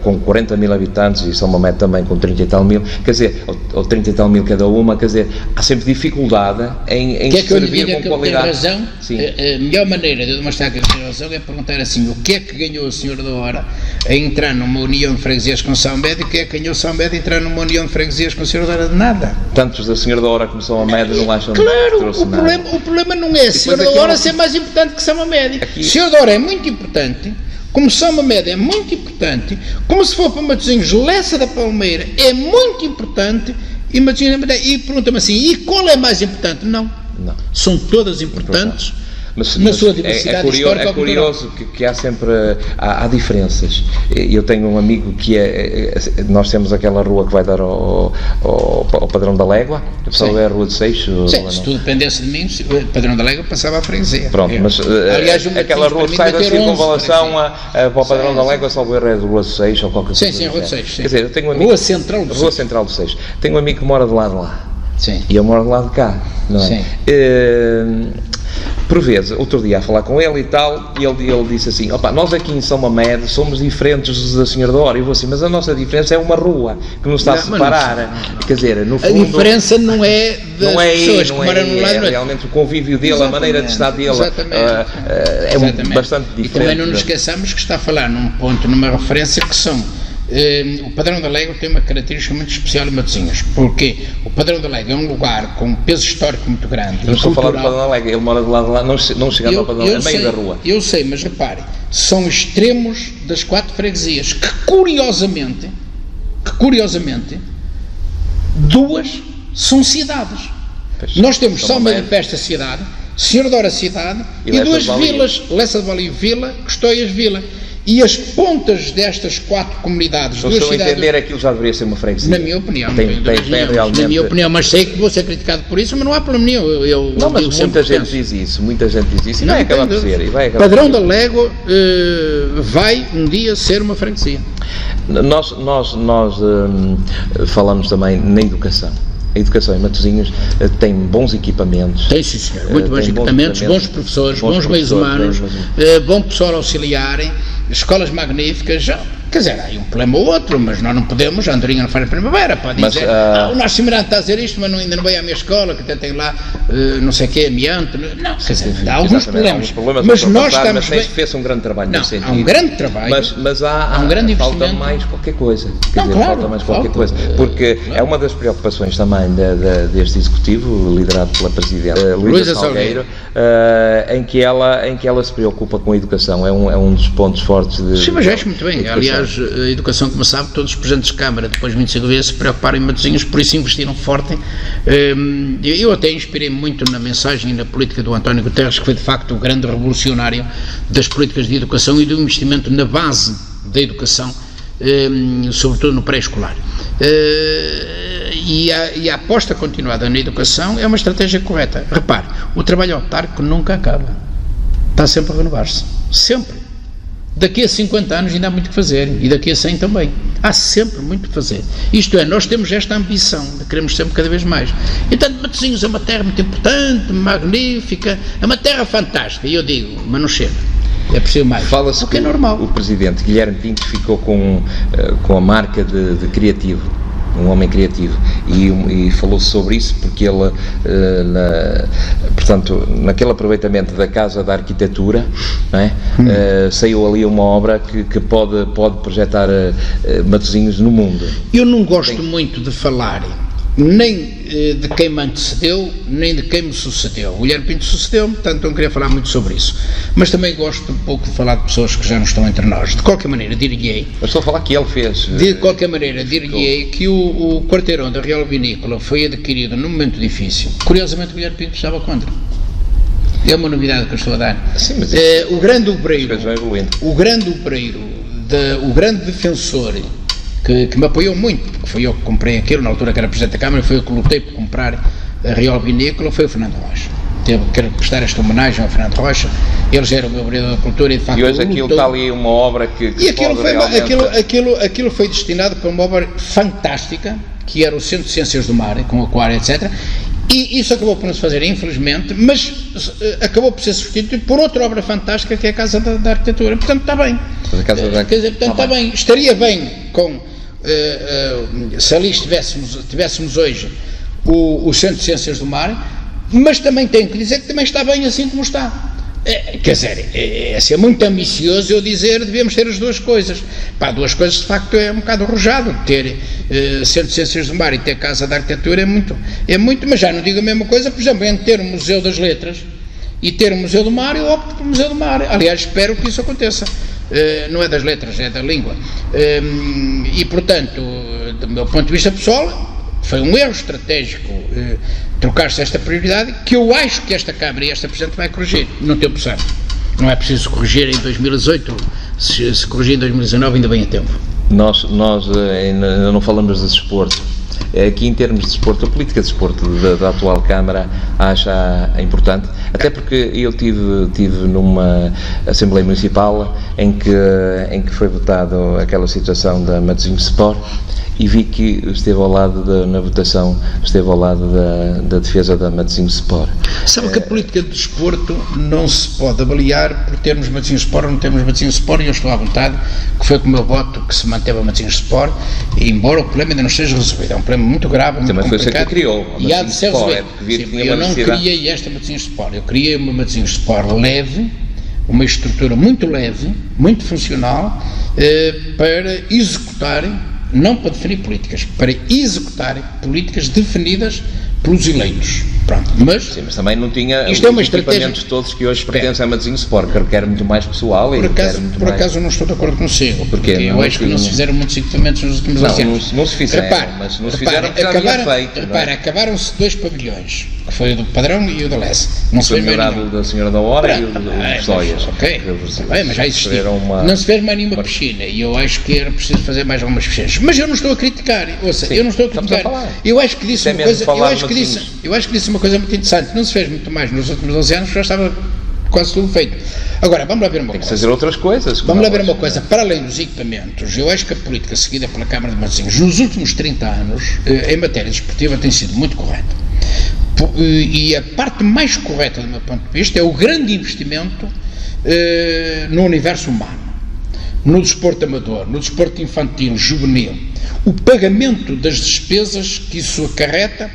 com 40 mil habitantes, e São Mamede também com 30 e tal mil, quer dizer, ou 30 e tal mil cada uma, quer dizer, há sempre dificuldade em servir com qualidade. Razão? Sim. A melhor maneira de demonstrar que tem razão é perguntar assim: o que é que ganhou a Senhora da Hora a entrar numa união de freguesias com São Médio, e o que é que ganhou São Médio a entrar numa união de freguesias com a Senhora da Hora? De nada. Tantos da Senhora da Hora como São Médio não acham que trouxe nada. O problema não é a Senhora da Hora ser mais importante que São Médio. A Senhora da Hora é muito importante, como São Médio é muito importante, como se for para Matosinhos, Lessa da Palmeira é muito importante, e pergunta-me assim: e qual é mais importante? Não. São todas importantes. Mas na sua diversidade histórica. É curioso que há sempre há diferenças. Eu tenho um amigo que nós temos aquela rua que vai dar ao Padrão da Légua, só é a Rua de Seixo. Sim, se tudo dependesse de mim, o Padrão da Légua passava à freguesia. Pronto, mas aliás, aquela rua que sai da circunvalação para o Padrão da Légua, só é de Rua de Seixo ou qualquer coisa. Sim, Rua de Seixo. Quer dizer, eu tenho um amigo, Rua Central do Seixo. Tenho um amigo que mora do lado de lá. Sim. E eu moro do lado de cá, não é? Sim. Por vezes, outro dia a falar com ele e tal, e ele disse assim: opa, nós aqui em São Mamed somos diferentes da Senhora da Hora. E eu vou assim, mas a nossa diferença é uma rua que nos está a separar. Não. Quer dizer, no fundo, a diferença não é das pessoas que moram no lado. É realmente o convívio dele, a maneira de estar dele. É bastante diferente. E também não nos esqueçamos que está a falar num ponto, numa referência que são. O Padrão da Légua tem uma característica muito especial em Matosinhos, porque o Padrão da Légua é um lugar com um peso histórico muito grande. Não estou a falar do Padrão da Légua, ele mora do lado de lá, não chegando ao Padrão, é meio da rua. Eu sei, mas repare, são extremos das 4 freguesias que curiosamente, 2 são cidades. Pois, nós temos São Medipesta cidade, Senhor da Hora cidade e 2 vilas, Lessa de Valia Vila, Custóias Vila. E as pontas destas 4 comunidades, se eu entender, aquilo já deveria ser uma freguesia. Na minha opinião. Realmente... Na minha opinião, mas sei que vou ser criticado por isso, mas não há problema nenhum. Não, mas muita gente diz isso e vai acabar por ser. Padrão da Légua vai um dia ser uma freguesia. Nós falamos também na educação. A educação em Matosinhos tem bons equipamentos. Tem, sim, senhor. Muito bons equipamentos, bons professores, bons meios humanos, bom pessoal auxiliar, escolas magníficas. Quer dizer, há um problema ou outro, mas nós não podemos, a Andorinha não faz a primavera, pode dizer, o nosso Semirante está a dizer isto, mas ainda não veio à minha escola, que até tem lá, não sei o quê, amianto, não, quer dizer, há alguns problemas, mas nós estamos bem... fez um grande trabalho nesse sentido. Há um grande trabalho, mas há um grande investimento. Falta mais qualquer coisa, porque é uma das preocupações também deste Executivo, liderado pela Presidente Luísa Salgueiro, em que ela se preocupa com a educação, é um dos pontos fortes de... Sim, mas acho muito bem, aliás, a educação, como sabe, todos os presidentes de Câmara, depois de 25 vezes, se preocuparam em Matosinhos, por isso investiram forte. Eu até inspirei muito na mensagem e na política do António Guterres, que foi de facto o grande revolucionário das políticas de educação e do investimento na base da educação, sobretudo no pré-escolar. E a aposta continuada na educação é uma estratégia correta. Repare, o trabalho autárquico nunca acaba, está sempre a renovar-se, sempre. Daqui a 50 anos ainda há muito que fazer, e daqui a 100 também. Há sempre muito que fazer. Isto é, nós temos esta ambição, queremos sempre cada vez mais. Então, Matosinhos é uma terra muito importante, magnífica, é uma terra fantástica, e eu digo, mas não chega. É preciso mais. Fala-se que é normal. O Presidente Guilherme Pinto ficou com a marca de criativo, um homem criativo, e falou-se sobre isso porque ele, portanto, naquele aproveitamento da Casa da Arquitetura, não é? Saiu ali uma obra que pode projetar Matosinhos no mundo. Eu não gosto muito de falar nem de quem me antecedeu, nem de quem me sucedeu. O Guilherme Pinto sucedeu-me, portanto não queria falar muito sobre isso. Mas também gosto um pouco de falar de pessoas que já não estão entre nós. De qualquer maneira, dir-lhe-ei... Mas estou a falar que ele fez... De qualquer maneira, dir-lhe-ei que o quarteirão da Real Vinícola foi adquirido num momento difícil. Curiosamente, o Guilherme Pinto estava contra. É uma novidade que eu estou a dar. Sim, mas o grande obreiro, o grande defensor... Que me apoiou muito, porque foi eu que comprei aquilo, na altura que era Presidente da Câmara, foi eu que lutei por comprar a Real Vinícola, foi o Fernando Rocha. Quero prestar esta homenagem ao Fernando Rocha, ele já era o meu vereador da cultura e de facto... E hoje aquilo está ali uma obra que e aquilo foi destinado para uma obra fantástica, que era o Centro de Ciências do Mar, com aquário, etc., e isso acabou por não se fazer, infelizmente, mas acabou por ser substituído por outra obra fantástica, que é a Casa da Arquitetura. Portanto, está bem. Está bem. Estaria bem com... se ali tivéssemos hoje o Centro de Ciências do Mar, mas também tenho que dizer que também está bem assim como está. Quer dizer, é ser muito ambicioso eu dizer devemos ter as duas coisas. Duas coisas de facto é um bocado arrojado. Ter Centro de Ciências do Mar e ter Casa da Arquitetura é muito, mas já não digo a mesma coisa, por exemplo, entre ter o Museu das Letras e ter o Museu do Mar, eu opto pelo Museu do Mar. Aliás, espero que isso aconteça. Não é das letras, é da língua. E portanto, do meu ponto de vista pessoal, foi um erro estratégico trocar-se esta prioridade, que eu acho que esta Câmara e esta Presidente vai corrigir no tempo certo. Não é preciso corrigir em 2018, se corrigir em 2019 ainda bem a tempo. Nós ainda não falamos de desporto. aqui em termos de desporto, a política de desporto da atual Câmara acha importante, até porque eu tive numa Assembleia Municipal em que foi votado aquela situação da Matosinhos Sport, e vi que esteve ao lado na votação, esteve ao lado da defesa da Matosinhos Sport. Sabe que a política de desporto não se pode avaliar por termos Matosinhos Sport ou não termos Matosinhos Sport, e eu estou à vontade que foi com o meu voto que se manteve a Matosinhos Sport, e embora o problema ainda não esteja resolvido, é um problema muito grave, muito também complicado. Foi você que criou e há de ser resolvido. Eu não criei esta Matosinhos Sport, eu criei uma Matosinhos Sport leve, uma estrutura muito leve, muito funcional, para executarem, não para definir políticas, para executar políticas definidas pelos eleitos. Pronto, mas também não tinha isto é uma estratégia todos que hoje pertencem a Matosinhos Sport, que requer muito mais pessoal. Por acaso não estou de acordo consigo, porque eu acho que não se fizeram muitos equipamentos nos últimos anos. Não se fizeram, mas não se fizeram porque já havia feito. Acabaram-se 2 pavilhões, que foi o do Padrão e o da Lesse. Não se fez mais nenhum. Da Senhora da Hora e o dos Soias. Ok, mas já existia. Não se fez mais nenhuma piscina, e eu acho que era preciso fazer mais algumas piscinas. Mas eu não estou a criticar, eu não estou a criticar. Eu acho que disse uma coisa, eu acho que disse uma coisa muito interessante. Não se fez muito mais nos últimos 12 anos, já estava quase tudo feito. Agora, vamos lá ver uma coisa. Tem que fazer outras coisas. Vamos lá ver uma coisa. Para além dos equipamentos, eu acho que a política seguida pela Câmara de Matosinhos nos últimos 30 anos, em matéria desportiva, tem sido muito correta. E a parte mais correta, do meu ponto de vista, é o grande investimento no universo humano, no desporto amador, no desporto infantil, juvenil, o pagamento das despesas que isso acarreta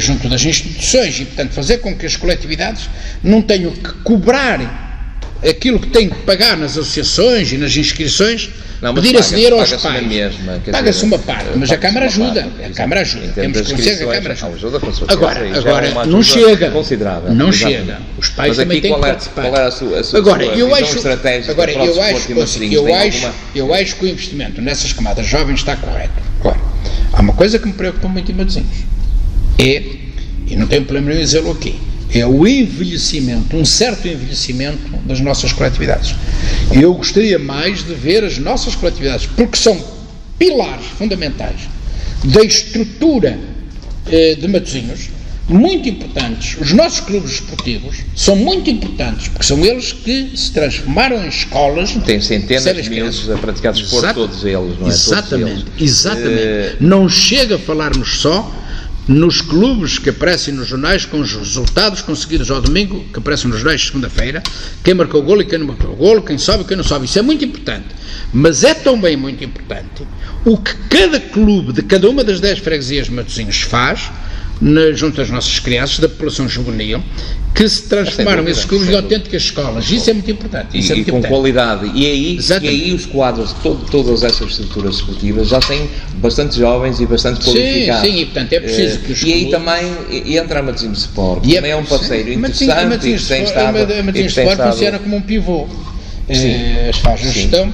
junto das instituições, e portanto fazer com que as coletividades não tenham que cobrar aquilo que têm que pagar nas associações e nas inscrições, pedir esse dinheiro aos pais. Paga-se uma parte, mas a Câmara ajuda. A Câmara ajuda. Temos que conhecer que a Câmara ajuda. Agora não chega. Não chega. Os pais também têm que participar. Agora, eu acho que o investimento nessas camadas jovens está correto. Agora, há uma coisa que me preocupa muito em Matosinhos. E não tenho problema nenhum em dizê-lo aqui, é o envelhecimento, um certo envelhecimento das nossas coletividades. Eu gostaria mais de ver as nossas coletividades, porque são pilares fundamentais da estrutura de Matosinhos, muito importantes. Os nossos clubes esportivos são muito importantes, porque são eles que se transformaram em escolas. Tem centenas de miúdos a praticar desporto, todos eles, não é? Exatamente. Não chega a falarmos só nos clubes que aparecem nos jornais com os resultados conseguidos ao domingo, que aparecem nos jornais de segunda-feira, quem marcou o golo e quem não marcou o golo, quem sobe e quem não sobe. Isso é muito importante, mas é também muito importante o que cada clube de cada uma das 10 freguesias de Matosinhos faz junto às nossas crianças da população juvenil, que se transformaram esses clubes em autênticas escolas. Isso é muito importante. E com qualidade. E aí os quadros, todas essas estruturas esportivas já têm bastante jovens e bastante qualificados. Sim, e portanto é preciso que os clubes... E aí também entra a Matosinhos Sport, que também é um parceiro interessante. A Matosinhos Sport funciona como um pivô. Faz a gestão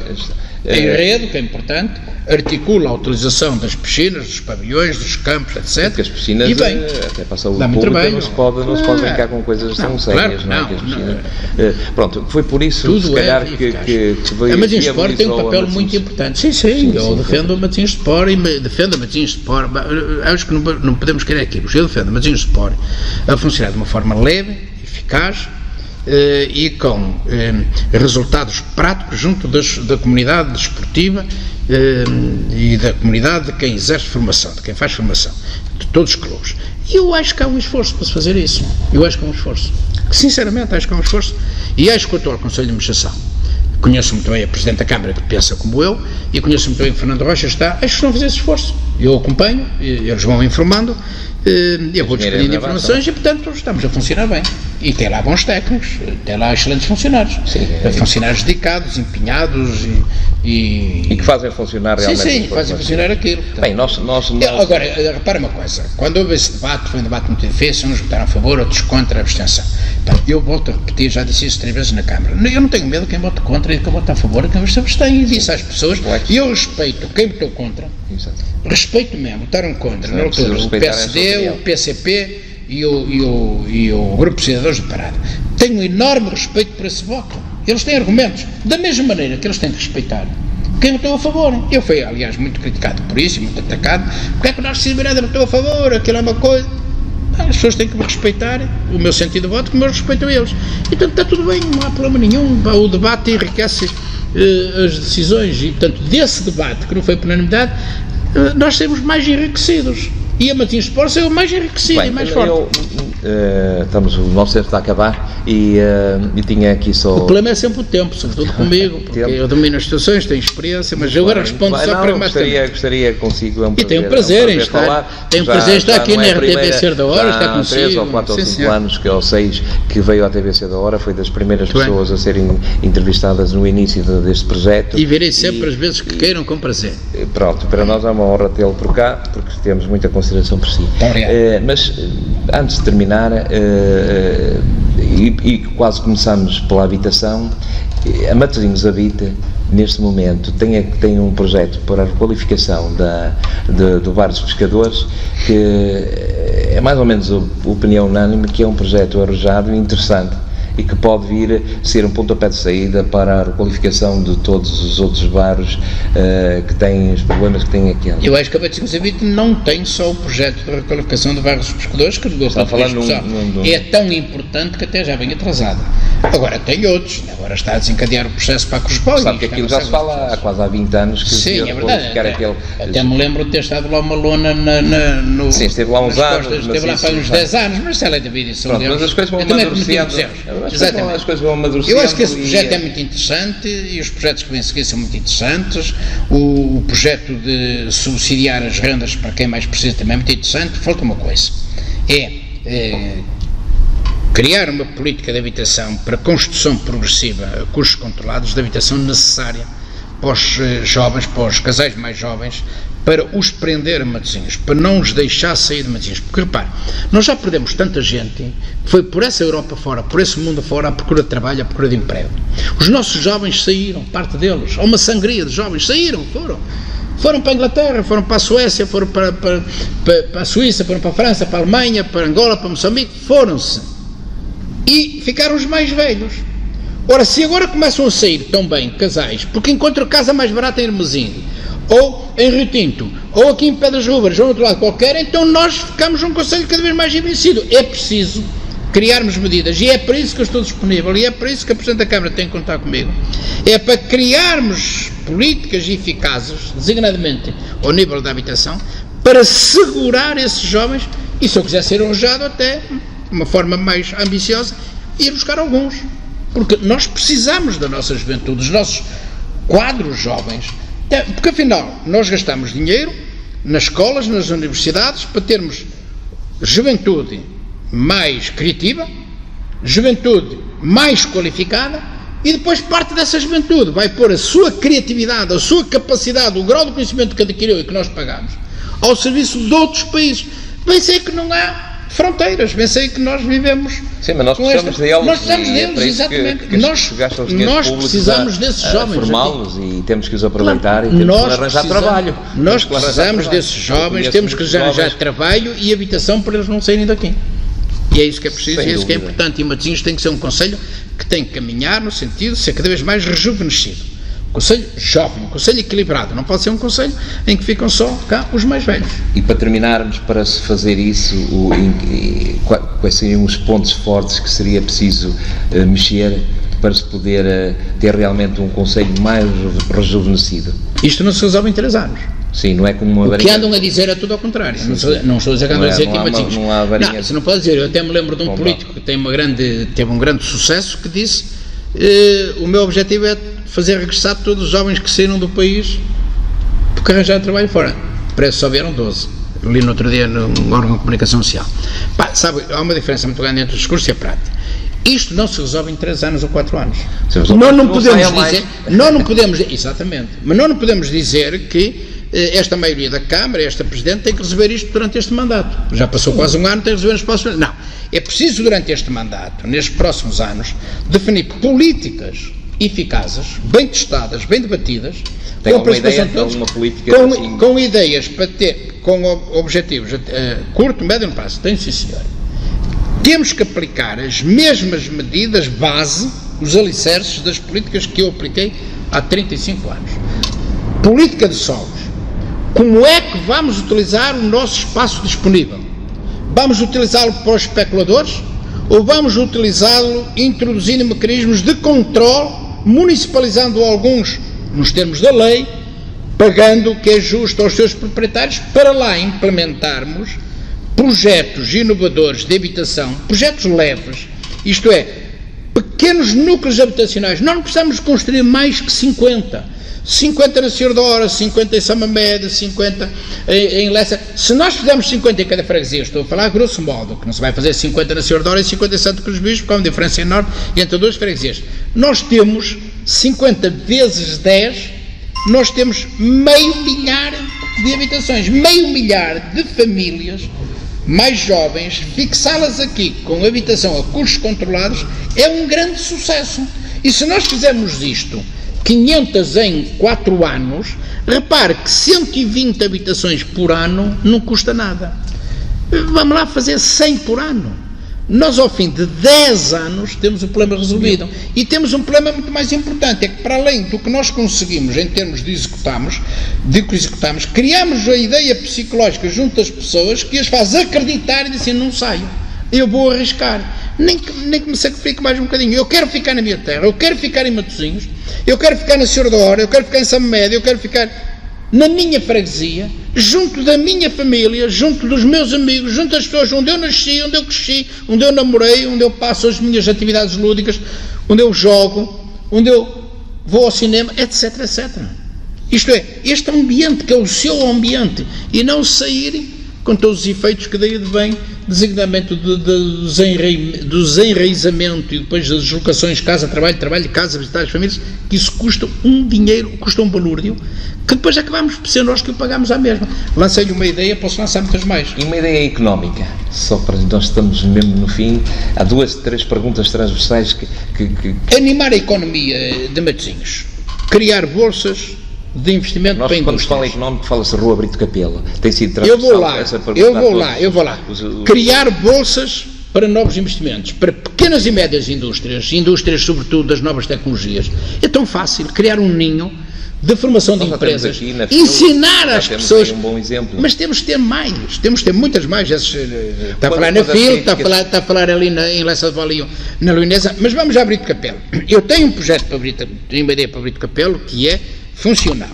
em rede, que é importante, articula a utilização das piscinas, dos pavilhões, dos campos, etc. Porque as piscinas, e bem, até para a saúde pública, não se pode brincar com coisas tão sérias, pronto, foi por isso, se calhar, que veio. A Matosinhos Sport tem um papel muito importante. Sim, eu defendo a Matosinhos Sport e defendo a Matosinhos Sport. Acho que não podemos querer aquilo. Eu defendo a Matosinhos Sport a funcionar de uma forma leve, eficaz, e com resultados práticos junto da comunidade desportiva e da comunidade de quem exerce formação, de quem faz formação, de todos os clubes. E eu acho que há um esforço para se fazer isso. Sinceramente acho que há um esforço, e acho que o atual Conselho de Administração, conheço muito bem a Presidente da Câmara, que pensa como eu, e conheço muito bem o Fernando Rocha, acho que estão a fazer esse esforço. Eu acompanho, eles vão informando, eu vou despedindo informações, e portanto estamos a funcionar bem. E tem lá bons técnicos, tem lá excelentes funcionários, funcionários dedicados, empenhados e que fazem funcionar realmente. Sim, fazem funcionar aquilo. Bem, nós... Agora, repara uma coisa, quando houve esse debate, foi um debate muito difícil, uns votaram a favor, outros contra a abstenção. Eu volto a repetir, já disse isso 3 vezes na Câmara, eu não tenho medo de quem vote contra e de quem vote a favor, quem se abstém, e disse às pessoas, e eu respeito quem votou contra, respeito mesmo, votaram contra, na altura, o PSD, o PCP e o Grupo de Cidadãos de Parada. Tenho um enorme respeito por esse voto. Eles têm argumentos, da mesma maneira que eles têm que respeitar Quem votou a favor? Eu fui, aliás, muito criticado por isso, muito atacado. Porque é que o Narciso Miranda votou a favor? Aquilo é uma coisa. As pessoas têm que me respeitar, o meu sentido de voto, como eu respeito a eles. Então está tudo bem, não há problema nenhum. O debate enriquece as decisões e, portanto, desse debate, que não foi por unanimidade, nós seremos mais enriquecidos. E a Matosinhos Sport saiu mais enriquecido e mais forte. O nosso tempo está a acabar e tinha aqui só... O problema é sempre o tempo, sobretudo comigo, porque eu domino as situações, tenho experiência, mas eu agora respondo só para mais tempo. Gostaria consigo, e tenho um prazer em estar. Tenho um prazer em estar aqui na RTBC da Hora, estar consigo. Há 3 ou 4 ou 5 anos, ou 6, que veio à TBC da Hora, foi das primeiras pessoas a serem entrevistadas no início deste projeto. E virei sempre as vezes que queiram, com prazer. Pronto, para nós é uma honra tê-lo por cá, porque temos muita consideração por si. Mas, antes de terminar, e quase começamos pela habitação, a Matosinhos Habita, neste momento, tem um projeto para a requalificação do Bar dos Pescadores, que é mais ou menos a opinião unânime, que é um projeto arrojado e interessante, e que pode vir a ser um pontapé de saída para a requalificação de todos os outros bairros que têm os problemas que têm aqui. Eu acho que a Matosinhos Habita não tem só o projeto de requalificação do bairro dos Pescadores, que é tão importante que até já vem atrasado. Agora tem outros, agora está a desencadear o processo para a Cuspo. Sabe que aquilo já se fala há quase 20 anos que sim, é verdade. Até me lembro de ter estado lá uma lona no... Sim, esteve lá uns anos. Esteve lá para uns 10 anos, mas ela é da vida. Mas as coisas vão amadurecendo. Exatamente. As coisas vão amadurecendo. Eu acho que esse projeto é muito interessante e os projetos que vêm a seguir são muito interessantes. O projeto de subsidiar as rendas para quem mais precisa também é muito interessante. Falta uma coisa, criar uma política de habitação para construção progressiva a custos controlados de habitação necessária para os jovens, para os casais mais jovens, para os prender a Matosinhos, para não os deixar sair de Matosinhos. Porque, repare, nós já perdemos tanta gente que foi por essa Europa fora, por esse mundo fora, à procura de trabalho, à procura de emprego. Os nossos jovens saíram, parte deles, há uma sangria de jovens, foram para a Inglaterra, foram para a Suécia, foram para a Suíça, foram para a França, para a Alemanha, para Angola, para Moçambique, foram-se. E ficaram os mais velhos. Ora, se agora começam a sair também casais, porque encontram casa mais barata em Hermesinde, ou em Rio Tinto, ou aqui em Pedras Rubras, ou em outro lado qualquer, então nós ficamos num conselho cada vez mais envelhecido. É preciso criarmos medidas, e é para isso que eu estou disponível, e é para isso que a Presidente da Câmara tem que contar comigo. É para criarmos políticas eficazes, designadamente ao nível da habitação, para segurar esses jovens, e se eu quiser ser arrojado até uma forma mais ambiciosa, ir buscar alguns, porque nós precisamos da nossa juventude, dos nossos quadros jovens, porque afinal nós gastamos dinheiro nas escolas, nas universidades, para termos juventude mais criativa, juventude mais qualificada, e depois parte dessa juventude vai pôr a sua criatividade, a sua capacidade, o grau de conhecimento que adquiriu e que nós pagamos, ao serviço de outros países. Bem sei que não há fronteiras, bem sei que nós vivemos. Sim, mas nós precisamos deles. Nós precisamos deles, exatamente. Nós precisamos desses jovens. Formá-los e temos que os aproveitar e temos que arranjar trabalho. Nós precisamos desses jovens, temos que arranjar trabalho e habitação para eles não saírem daqui. E é isso que é preciso, e é isso que é importante. E Matosinhos tem que ser um concelho que tem que caminhar no sentido de ser cada vez mais rejuvenescido. Conselho jovem, um conselho equilibrado, não pode ser um conselho em que ficam só cá os mais velhos. E para terminarmos, para se fazer isso, quais seriam os pontos fortes que seria preciso mexer para se poder ter realmente um conselho mais rejuvenescido? Isto não se resolve em 3 anos. Sim, não é como uma varinha. O que andam a dizer é tudo ao contrário. Sim, não estou a dizer que andam a dizer que Matosinhos. Não, você não pode dizer. Eu até me lembro de um político que teve um grande sucesso, que disse: o meu objetivo é fazer regressar todos os jovens que saíram do país porque arranjaram trabalho fora. Parece que só vieram 12. Eu li no outro dia num órgão de comunicação social. Sabe, há uma diferença muito grande entre o discurso e a prática. Isto não se resolve em 3 anos ou 4 anos. Nós não podemos dizer, exatamente, mas nós não podemos dizer que esta maioria da Câmara, esta Presidente, tem que resolver isto durante este mandato. Já passou quase um ano, tem que resolver nos próximos anos. Não, é preciso durante este mandato, nestes próximos anos, definir políticas eficazes, bem testadas, bem debatidas, com participação de todos, com ideias para ter, com objetivos curto, médio e longo prazo. Tem, sim, senhor. Temos que aplicar as mesmas medidas base, os alicerces das políticas que eu apliquei há 35 anos. política de solos. Como é que vamos utilizar o nosso espaço disponível? Vamos utilizá-lo para os especuladores ou vamos utilizá-lo introduzindo mecanismos de controle, municipalizando alguns nos termos da lei, pagando o que é justo aos seus proprietários, para lá implementarmos projetos inovadores de habitação, projetos leves, isto é, pequenos núcleos habitacionais. Nós não precisamos construir mais que 50 na Senhor da Hora, 50 em Samamed, 50 em Lessa. Se nós fizermos 50 em cada freguesia, estou a falar grosso modo, que não se vai fazer 50 na Senhor da Hora e 50 em Santo Cruz Bispo, porque há uma diferença enorme entre duas freguesias. Nós temos 50 vezes 10, nós temos 500 mil de habitações, 500 mil de famílias mais jovens, fixá-las aqui com habitação a custos controlados é um grande sucesso. E se nós fizermos isto 500 em 4 anos, repare que 120 habitações por ano não custa nada. Vamos lá fazer 100 por ano. Nós, ao fim de 10 anos, temos o problema resolvido. E temos um problema muito mais importante, é que para além do que nós conseguimos em termos de executarmos, criamos a ideia psicológica junto das pessoas que as faz acreditar e dizer, não saio, eu vou arriscar. Nem que me sacrifique mais um bocadinho. Eu quero ficar na minha terra, eu quero ficar em Matosinhos, eu quero ficar na Senhor da Hora, eu quero ficar em Samamed, eu quero ficar na minha freguesia, junto da minha família, junto dos meus amigos, junto das pessoas onde eu nasci, onde eu cresci, onde eu namorei, onde eu passo as minhas atividades lúdicas, onde eu jogo, onde eu vou ao cinema, etc, etc. Isto é, este ambiente que é o seu ambiente, e não sair com todos os efeitos que daí vem, designadamente do desenraizamento e depois das deslocações casa-trabalho, trabalho-casa, visitar as famílias, que isso custa um dinheiro, custa um balúrdio, que depois acabamos por ser nós que o pagamos à mesma. Lancei-lhe uma ideia, posso lançar muitas mais. E uma ideia económica, só para nós estamos mesmo no fim, há 2, 3 perguntas transversais que... Animar a economia de Matosinhos, criar bolsas de investimento para a indústria. Quando se fala económico, fala-se Rua Brito Capelo. Tem sido transversal. Eu vou lá. Criar bolsas para novos investimentos, para pequenas e médias indústrias sobretudo das novas tecnologias. É tão fácil criar um ninho de formação de empresas, ensinar às pessoas, um bom exemplo. Mas temos de ter mais, temos de ter muitas mais. Está a falar na FIL, está a falar ali em Lessa de Valio, na Luinesa, mas vamos a Brito Capelo. Eu tenho um projeto para tenho uma ideia para Brito Capelo que é funcional.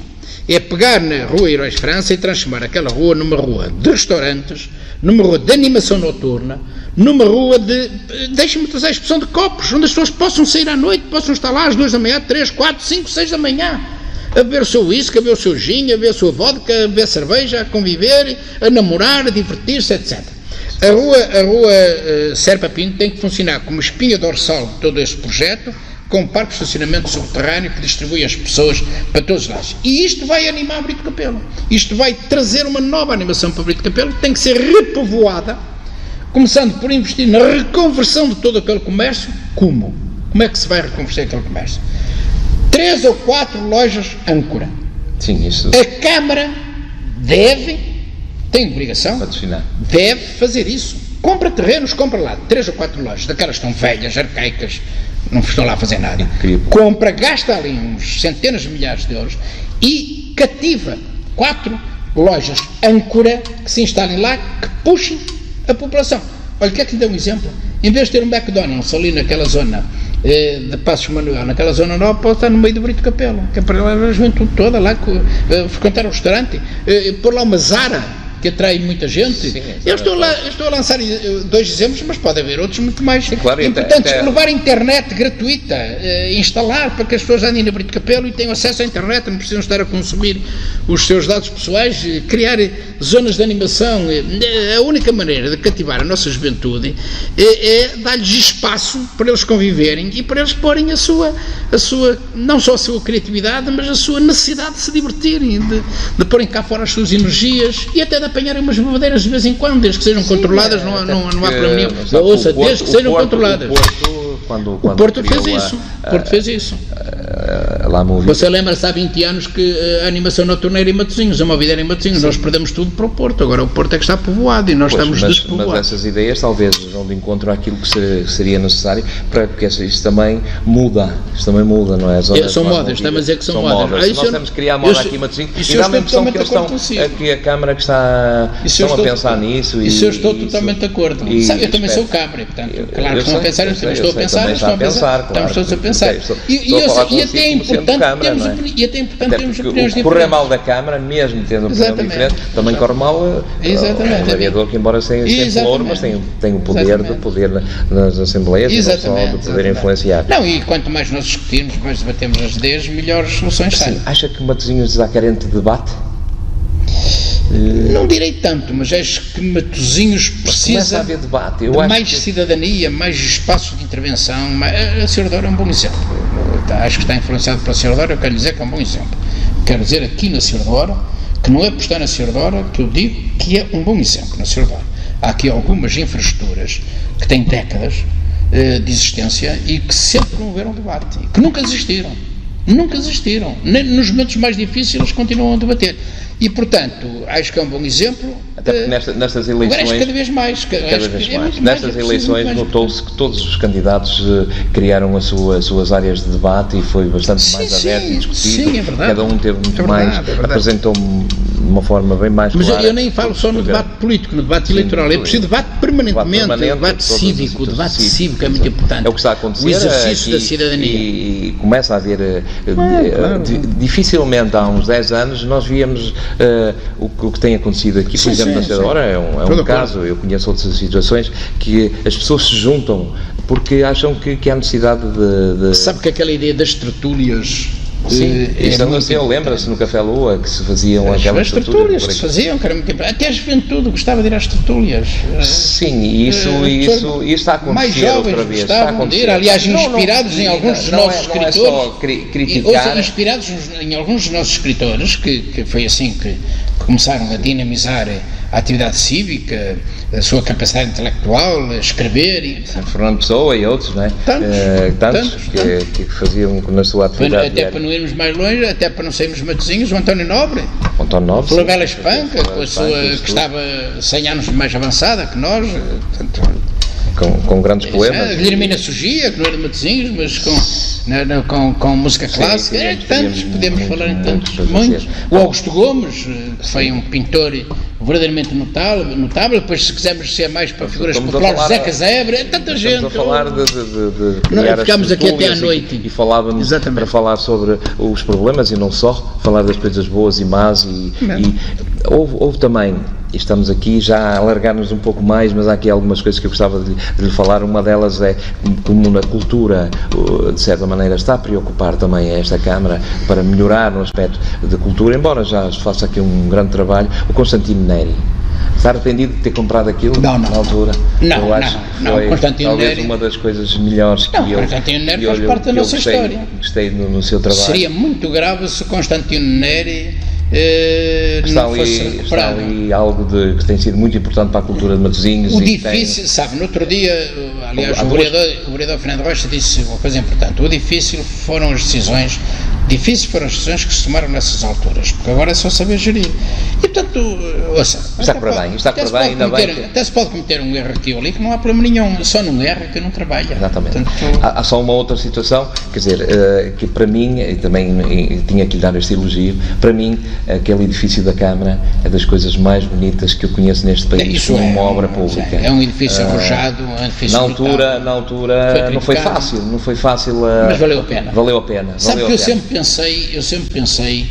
É pegar na Rua Heróis França e transformar aquela rua numa rua de restaurantes, numa rua de animação noturna, numa rua de, deixa-me trazer a expressão de copos, onde as pessoas possam sair à noite, possam estar lá às 2 da manhã, 3, 4, 5, 6 da manhã, a beber o seu whisky, a beber o seu gin, a beber a sua vodka, a beber cerveja, a conviver, a namorar, a divertir-se, etc. A rua Serpa Pinto tem que funcionar como espinha dorsal de todo este projeto, com um parque de estacionamento subterrâneo que distribui as pessoas para todos os lados. E isto vai animar Brito Capelo. Isto vai trazer uma nova animação para Brito Capelo, que tem que ser repovoada, começando por investir na reconversão de todo aquele comércio. Como? Como é que se vai reconverter aquele comércio? 3 ou 4 lojas âncora. Sim, isso. A Câmara tem obrigação, deve fazer isso. Compra terrenos, compra lá 3 ou 4 lojas, daquelas que estão velhas, arcaicas, não estão lá a fazer nada. Incrível. Compra, gasta ali uns centenas de milhares de euros e cativa 4 lojas âncora que se instalem lá, que puxem a população. Olha, quer que lhe dê um exemplo? Em vez de ter um McDonald's ali naquela zona de Passos Manuel, naquela zona nova, pode estar no meio do Brito Capelo, que é para lá a juventude toda lá frequentar o restaurante, pôr lá uma Zara que atrai muita gente. Sim, eu estou a lançar 2 exemplos, mas pode haver outros muito mais importantes. Levar internet gratuita, instalar para que as pessoas andem no Brito Capelo e tenham acesso à internet, não precisam estar a consumir os seus dados pessoais, criar zonas de animação. A única maneira de cativar a nossa juventude é dar-lhes espaço para eles conviverem e para eles porem não só a sua criatividade, mas a sua necessidade de se divertirem, de porem cá fora as suas energias e até de apanharem umas bebedeiras de vez em quando, desde que sejam controladas, não há problema nenhum. Ouça, desde que sejam controladas. O Porto quando o Porto fez isso. O Porto fez isso. Você lembra-se há 20 anos que a animação noturna era em Matosinhos, a movida era em Matosinhos. Nós perdemos tudo para o Porto. Agora o Porto é que está povoado e nós estamos despovoados. Mas essas ideias talvez vão de encontro àquilo que seria necessário, porque isto também muda. Isto também muda, não é? São modas, estamos a dizer que são modas. Nós temos que criar moda aqui em Matosinhos. E dá-me a impressão que eles estão aqui, a Câmara que estão a pensar nisso. Isso eu estou totalmente de acordo. Eu também sou Câmara, portanto, claro que estão a pensar, eu também estou a pensar, estamos todos a pensar. E até é importante termos opiniões diferentes. Correr mal da Câmara, mesmo tendo uma opinião diferente, também corre mal o vereador, que embora seja pelouro, mas tem o poder nas Assembleias e de poder influenciar. Não, e quanto mais nós discutirmos, mais debatemos as ideias, melhores soluções saem. Acha que Matosinhos está carente de debate? Não direi tanto, mas acho que Matosinhos precisa a haver debate. de mais cidadania, mais espaços de intervenção. A Senhora Dora é um bom exemplo. Acho que está influenciado pela Senhora Dora, eu quero dizer que é um bom exemplo. Quero dizer aqui na Senhora Dora, que não é por estar na Senhora Dora que eu digo que é um bom exemplo na Senhora Dora. Há aqui algumas infraestruturas que têm décadas de existência e que sempre promoveram debate, que nunca existiram. Nem nos momentos mais difíceis continuam a debater. E, portanto, acho que é um bom exemplo. Até porque nestas eleições... Agora, cada vez mais. Nestas eleições notou-se que todos os candidatos criaram as suas áreas de debate e foi bastante mais aberto e discutido. Sim, é verdade. Cada um teve muito mais, apresentou de uma forma bem mais clara. Mas eu nem falo só no debate político, no debate eleitoral. É preciso debate permanentemente, debate cívico. O debate cívico é muito importante. É o que está a acontecer. O exercício da cidadania. E começa a haver... Dificilmente há uns 10 anos nós víamos o que tem acontecido aqui, por exemplo, na Senhora Dora é um caso, eu conheço outras situações que as pessoas se juntam porque acham que há necessidade de... Sabe que aquela ideia das tertúlias... Sim, lembra-se no Café Lua que se faziam aquelas tertúlias que se faziam, que era muito importante. Até a juventude gostava de ir às tertúlias. Sim, e isso está a acontecer mais jovens outra vez. Gostavam de ir, aliás, inspirados em alguns dos nossos escritores. Não é só criticar. Inspirados em alguns dos nossos escritores, que foi assim que começaram a dinamizar a atividade cívica, a sua capacidade intelectual, a escrever. Fernando Pessoa e outros, não é? Tantos que faziam na sua atividade. Até para não irmos mais longe, até para não sairmos Matosinhos, o António Nobre. Florabela Espanca, que estava 100 anos mais avançada que nós. Com grandes poemas. Guilhermina Sugia, que não era de Matosinhos, mas com música clássica. Tantos, podemos falar em tantos, muitos. O Augusto Gomes, que foi um pintor verdadeiramente notável. Depois, se quisermos ser mais para figuras populares, José Casebre, tanta gente. Estamos a falar de ficámos aqui até à noite. E falávamos para falar sobre os problemas e não só, falar das coisas boas e más. E houve também, e estamos aqui já a alargar-nos um pouco mais, mas há aqui algumas coisas que eu gostava de lhe falar. Uma delas é como na cultura, de certa maneira, está a preocupar também esta Câmara para melhorar no aspecto da cultura, embora já se faça aqui um grande trabalho. O Constantino Neri está arrependido de ter comprado aquilo na altura? Não, foi Constantino talvez Neri, uma das coisas melhores que eu... Constantino Neri faz parte da nossa história. Gostei no seu trabalho. Seria muito grave se Constantino Neri está ali algo que tem sido muito importante para a cultura de Matosinhos. O difícil, sabe, no outro dia, aliás, o vereador Fernando Rocha disse uma coisa importante: o difícil foram as decisões que se tomaram nessas alturas, porque agora é só saber gerir. E portanto, está para bem, ainda bem. Até se pode cometer um erro aqui ou ali, que não há problema nenhum, só não erra que não trabalha. Exatamente. Portanto, há só uma outra situação, quer dizer, que para mim, e também tinha que lhe dar este elogio, para mim, aquele edifício da Câmara é das coisas mais bonitas que eu conheço neste país, como uma obra pública. É um edifício arrojado, um edifício na altura não foi fácil, mas valeu a pena. Sabe que eu sempre pensei,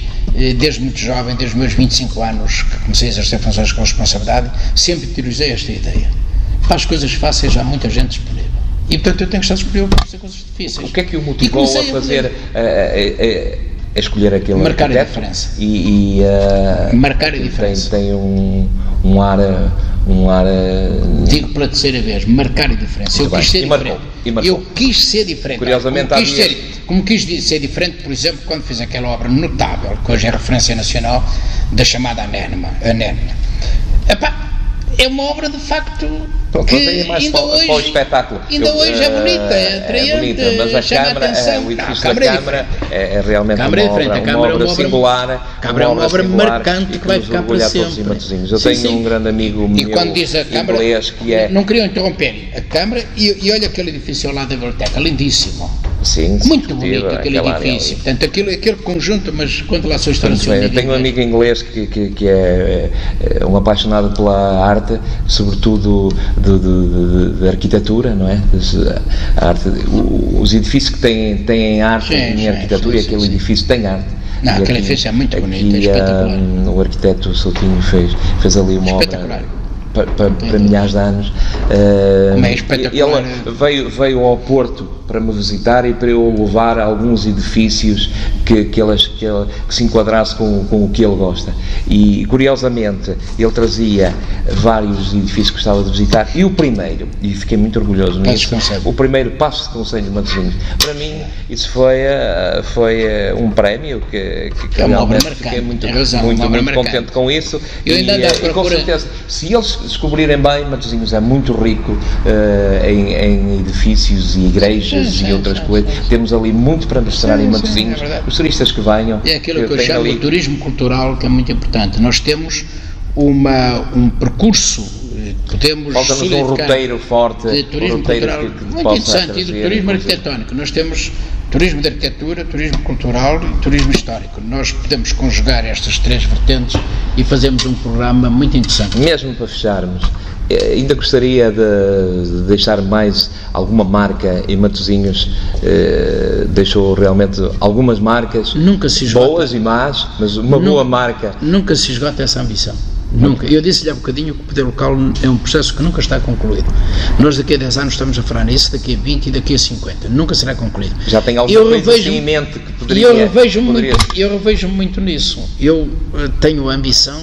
desde muito jovem, desde os meus 25 anos, que comecei a exercer funções com responsabilidade, sempre teorizei esta ideia. Para as coisas fáceis há muita gente disponível. E portanto eu tenho que estar disponível para fazer coisas difíceis. O que é que o motivou a fazer... a escolher aquele marcar a diferença marcar a diferença tem um ar digo pela terceira vez, marcar a diferença. Eu quis ser diferente. Eu quis ser diferente. Curiosamente como quis ser diferente, por exemplo, quando fiz aquela obra notável que hoje é referência nacional da chamada Anémona. é uma obra de facto que ainda para o espetáculo. Ainda hoje é bonita, é atraente, mas a chama Câmara, atenção. o edifício da Câmara é realmente uma obra singular. A Câmara é uma obra marcante que vai ficar para sempre. Eu tenho um grande amigo meu inglês que é... Não queria interromper, a Câmara, e olha aquele edifício ao lado da biblioteca, lindíssimo. Sim, muito bonito aquele edifício. Portanto, aquele conjunto, mas quanto lá a sua história. Eu tenho um amigo inglês que é um apaixonado pela arte, sobretudo de arquitetura, não é? Os edifícios que têm arte em arquitetura, e aquele edifício tem arte. Não, aquele edifício é muito bonito, é espetacular. O arquiteto Soutinho fez ali uma obra para milhares de anos. É espetacular. Ele veio ao Porto para me visitar e para eu levar alguns edifícios que se enquadrasse com o que ele gosta. E, curiosamente, ele trazia vários edifícios que gostava de visitar, e o primeiro, e fiquei muito orgulhoso nisso, o primeiro Paços de Conselho de Matosinhos. Para mim, isso foi um prémio que realmente fiquei muito contente com isso. E com certeza, se eles descobrirem bem, Matosinhos é muito rico em edifícios e igrejas e outras coisas. Temos ali muito para mostrar em Matosinhos. Os turistas que venham. É aquilo que eu chamo de turismo cultural, que é muito importante. Nós temos um percurso, podemos falta-nos um roteiro forte de turismo cultural muito interessante, e de turismo arquitetónico. Nós temos turismo de arquitetura, turismo cultural e turismo histórico. Nós podemos conjugar estas três vertentes e fazemos um programa muito interessante. Mesmo para fecharmos, ainda gostaria de deixar mais alguma marca em Matosinhos. Deixou realmente algumas marcas boas e más, mas uma boa marca. Nunca se esgota essa ambição. Nunca. Eu disse-lhe há bocadinho que o poder local é um processo que nunca está concluído. Nós daqui a 10 anos estamos a falar nisso, daqui a 20 e daqui a 50. Nunca será concluído. Já tem alguma coisa em mente que poderia... Eu revejo muito nisso. Eu tenho a ambição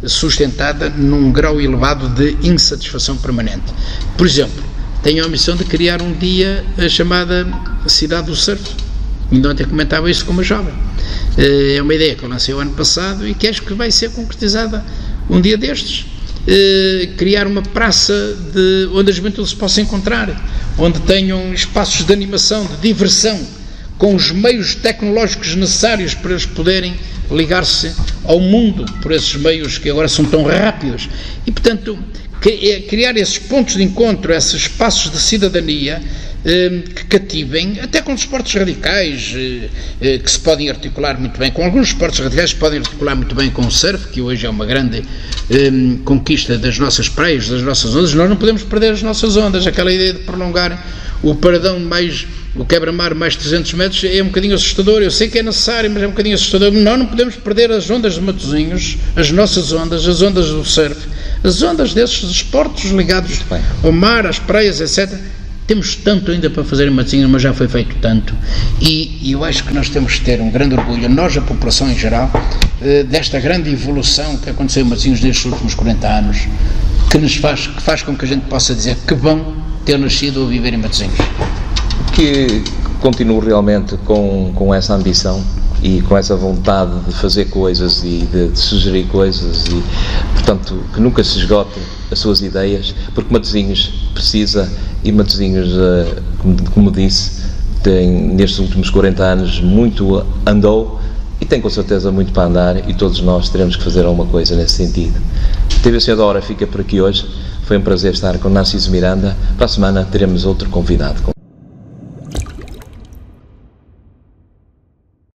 sustentada num grau elevado de insatisfação permanente. Por exemplo, tenho a ambição de criar um dia a chamada Cidade do Surf. Ainda ontem comentava isso com uma jovem. É uma ideia que eu lancei o ano passado e que acho que vai ser concretizada um dia destes. Criar uma praça onde a juventude se possa encontrar, onde tenham espaços de animação, de diversão, com os meios tecnológicos necessários para eles poderem ligar-se ao mundo por esses meios que agora são tão rápidos. E, portanto, criar esses pontos de encontro, esses espaços de cidadania que cativem, até com os esportes radicais, que se podem articular muito bem, com alguns esportes radicais que podem articular muito bem com o surf, que hoje é uma grande conquista das nossas praias, das nossas ondas. Nós não podemos perder as nossas ondas. Aquela ideia de prolongar o paradão o quebra-mar mais 300 metros é um bocadinho assustador. Eu sei que é necessário, mas é um bocadinho assustador. Nós não podemos perder as ondas de Matosinhos, as nossas ondas, as ondas do surf, as ondas desses esportes ligados ao mar, às praias, etc. Temos tanto ainda para fazer em Matosinhos, mas já foi feito tanto, e eu acho que nós temos que ter um grande orgulho, nós, a população em geral, desta grande evolução que aconteceu em Matosinhos nestes últimos 40 anos, que faz com que a gente possa dizer que bom ter nascido ou viver em Matosinhos. Que continuo realmente com essa ambição e com essa vontade de fazer coisas e de sugerir coisas, e portanto que nunca se esgotem as suas ideias, porque Matosinhos precisa, e Matosinhos, como disse, tem nestes últimos 40 anos muito andou e tem com certeza muito para andar, e todos nós teremos que fazer alguma coisa nesse sentido. TVC da Hora fica por aqui hoje. Foi um prazer estar com Narciso Miranda. Para a semana teremos outro convidado.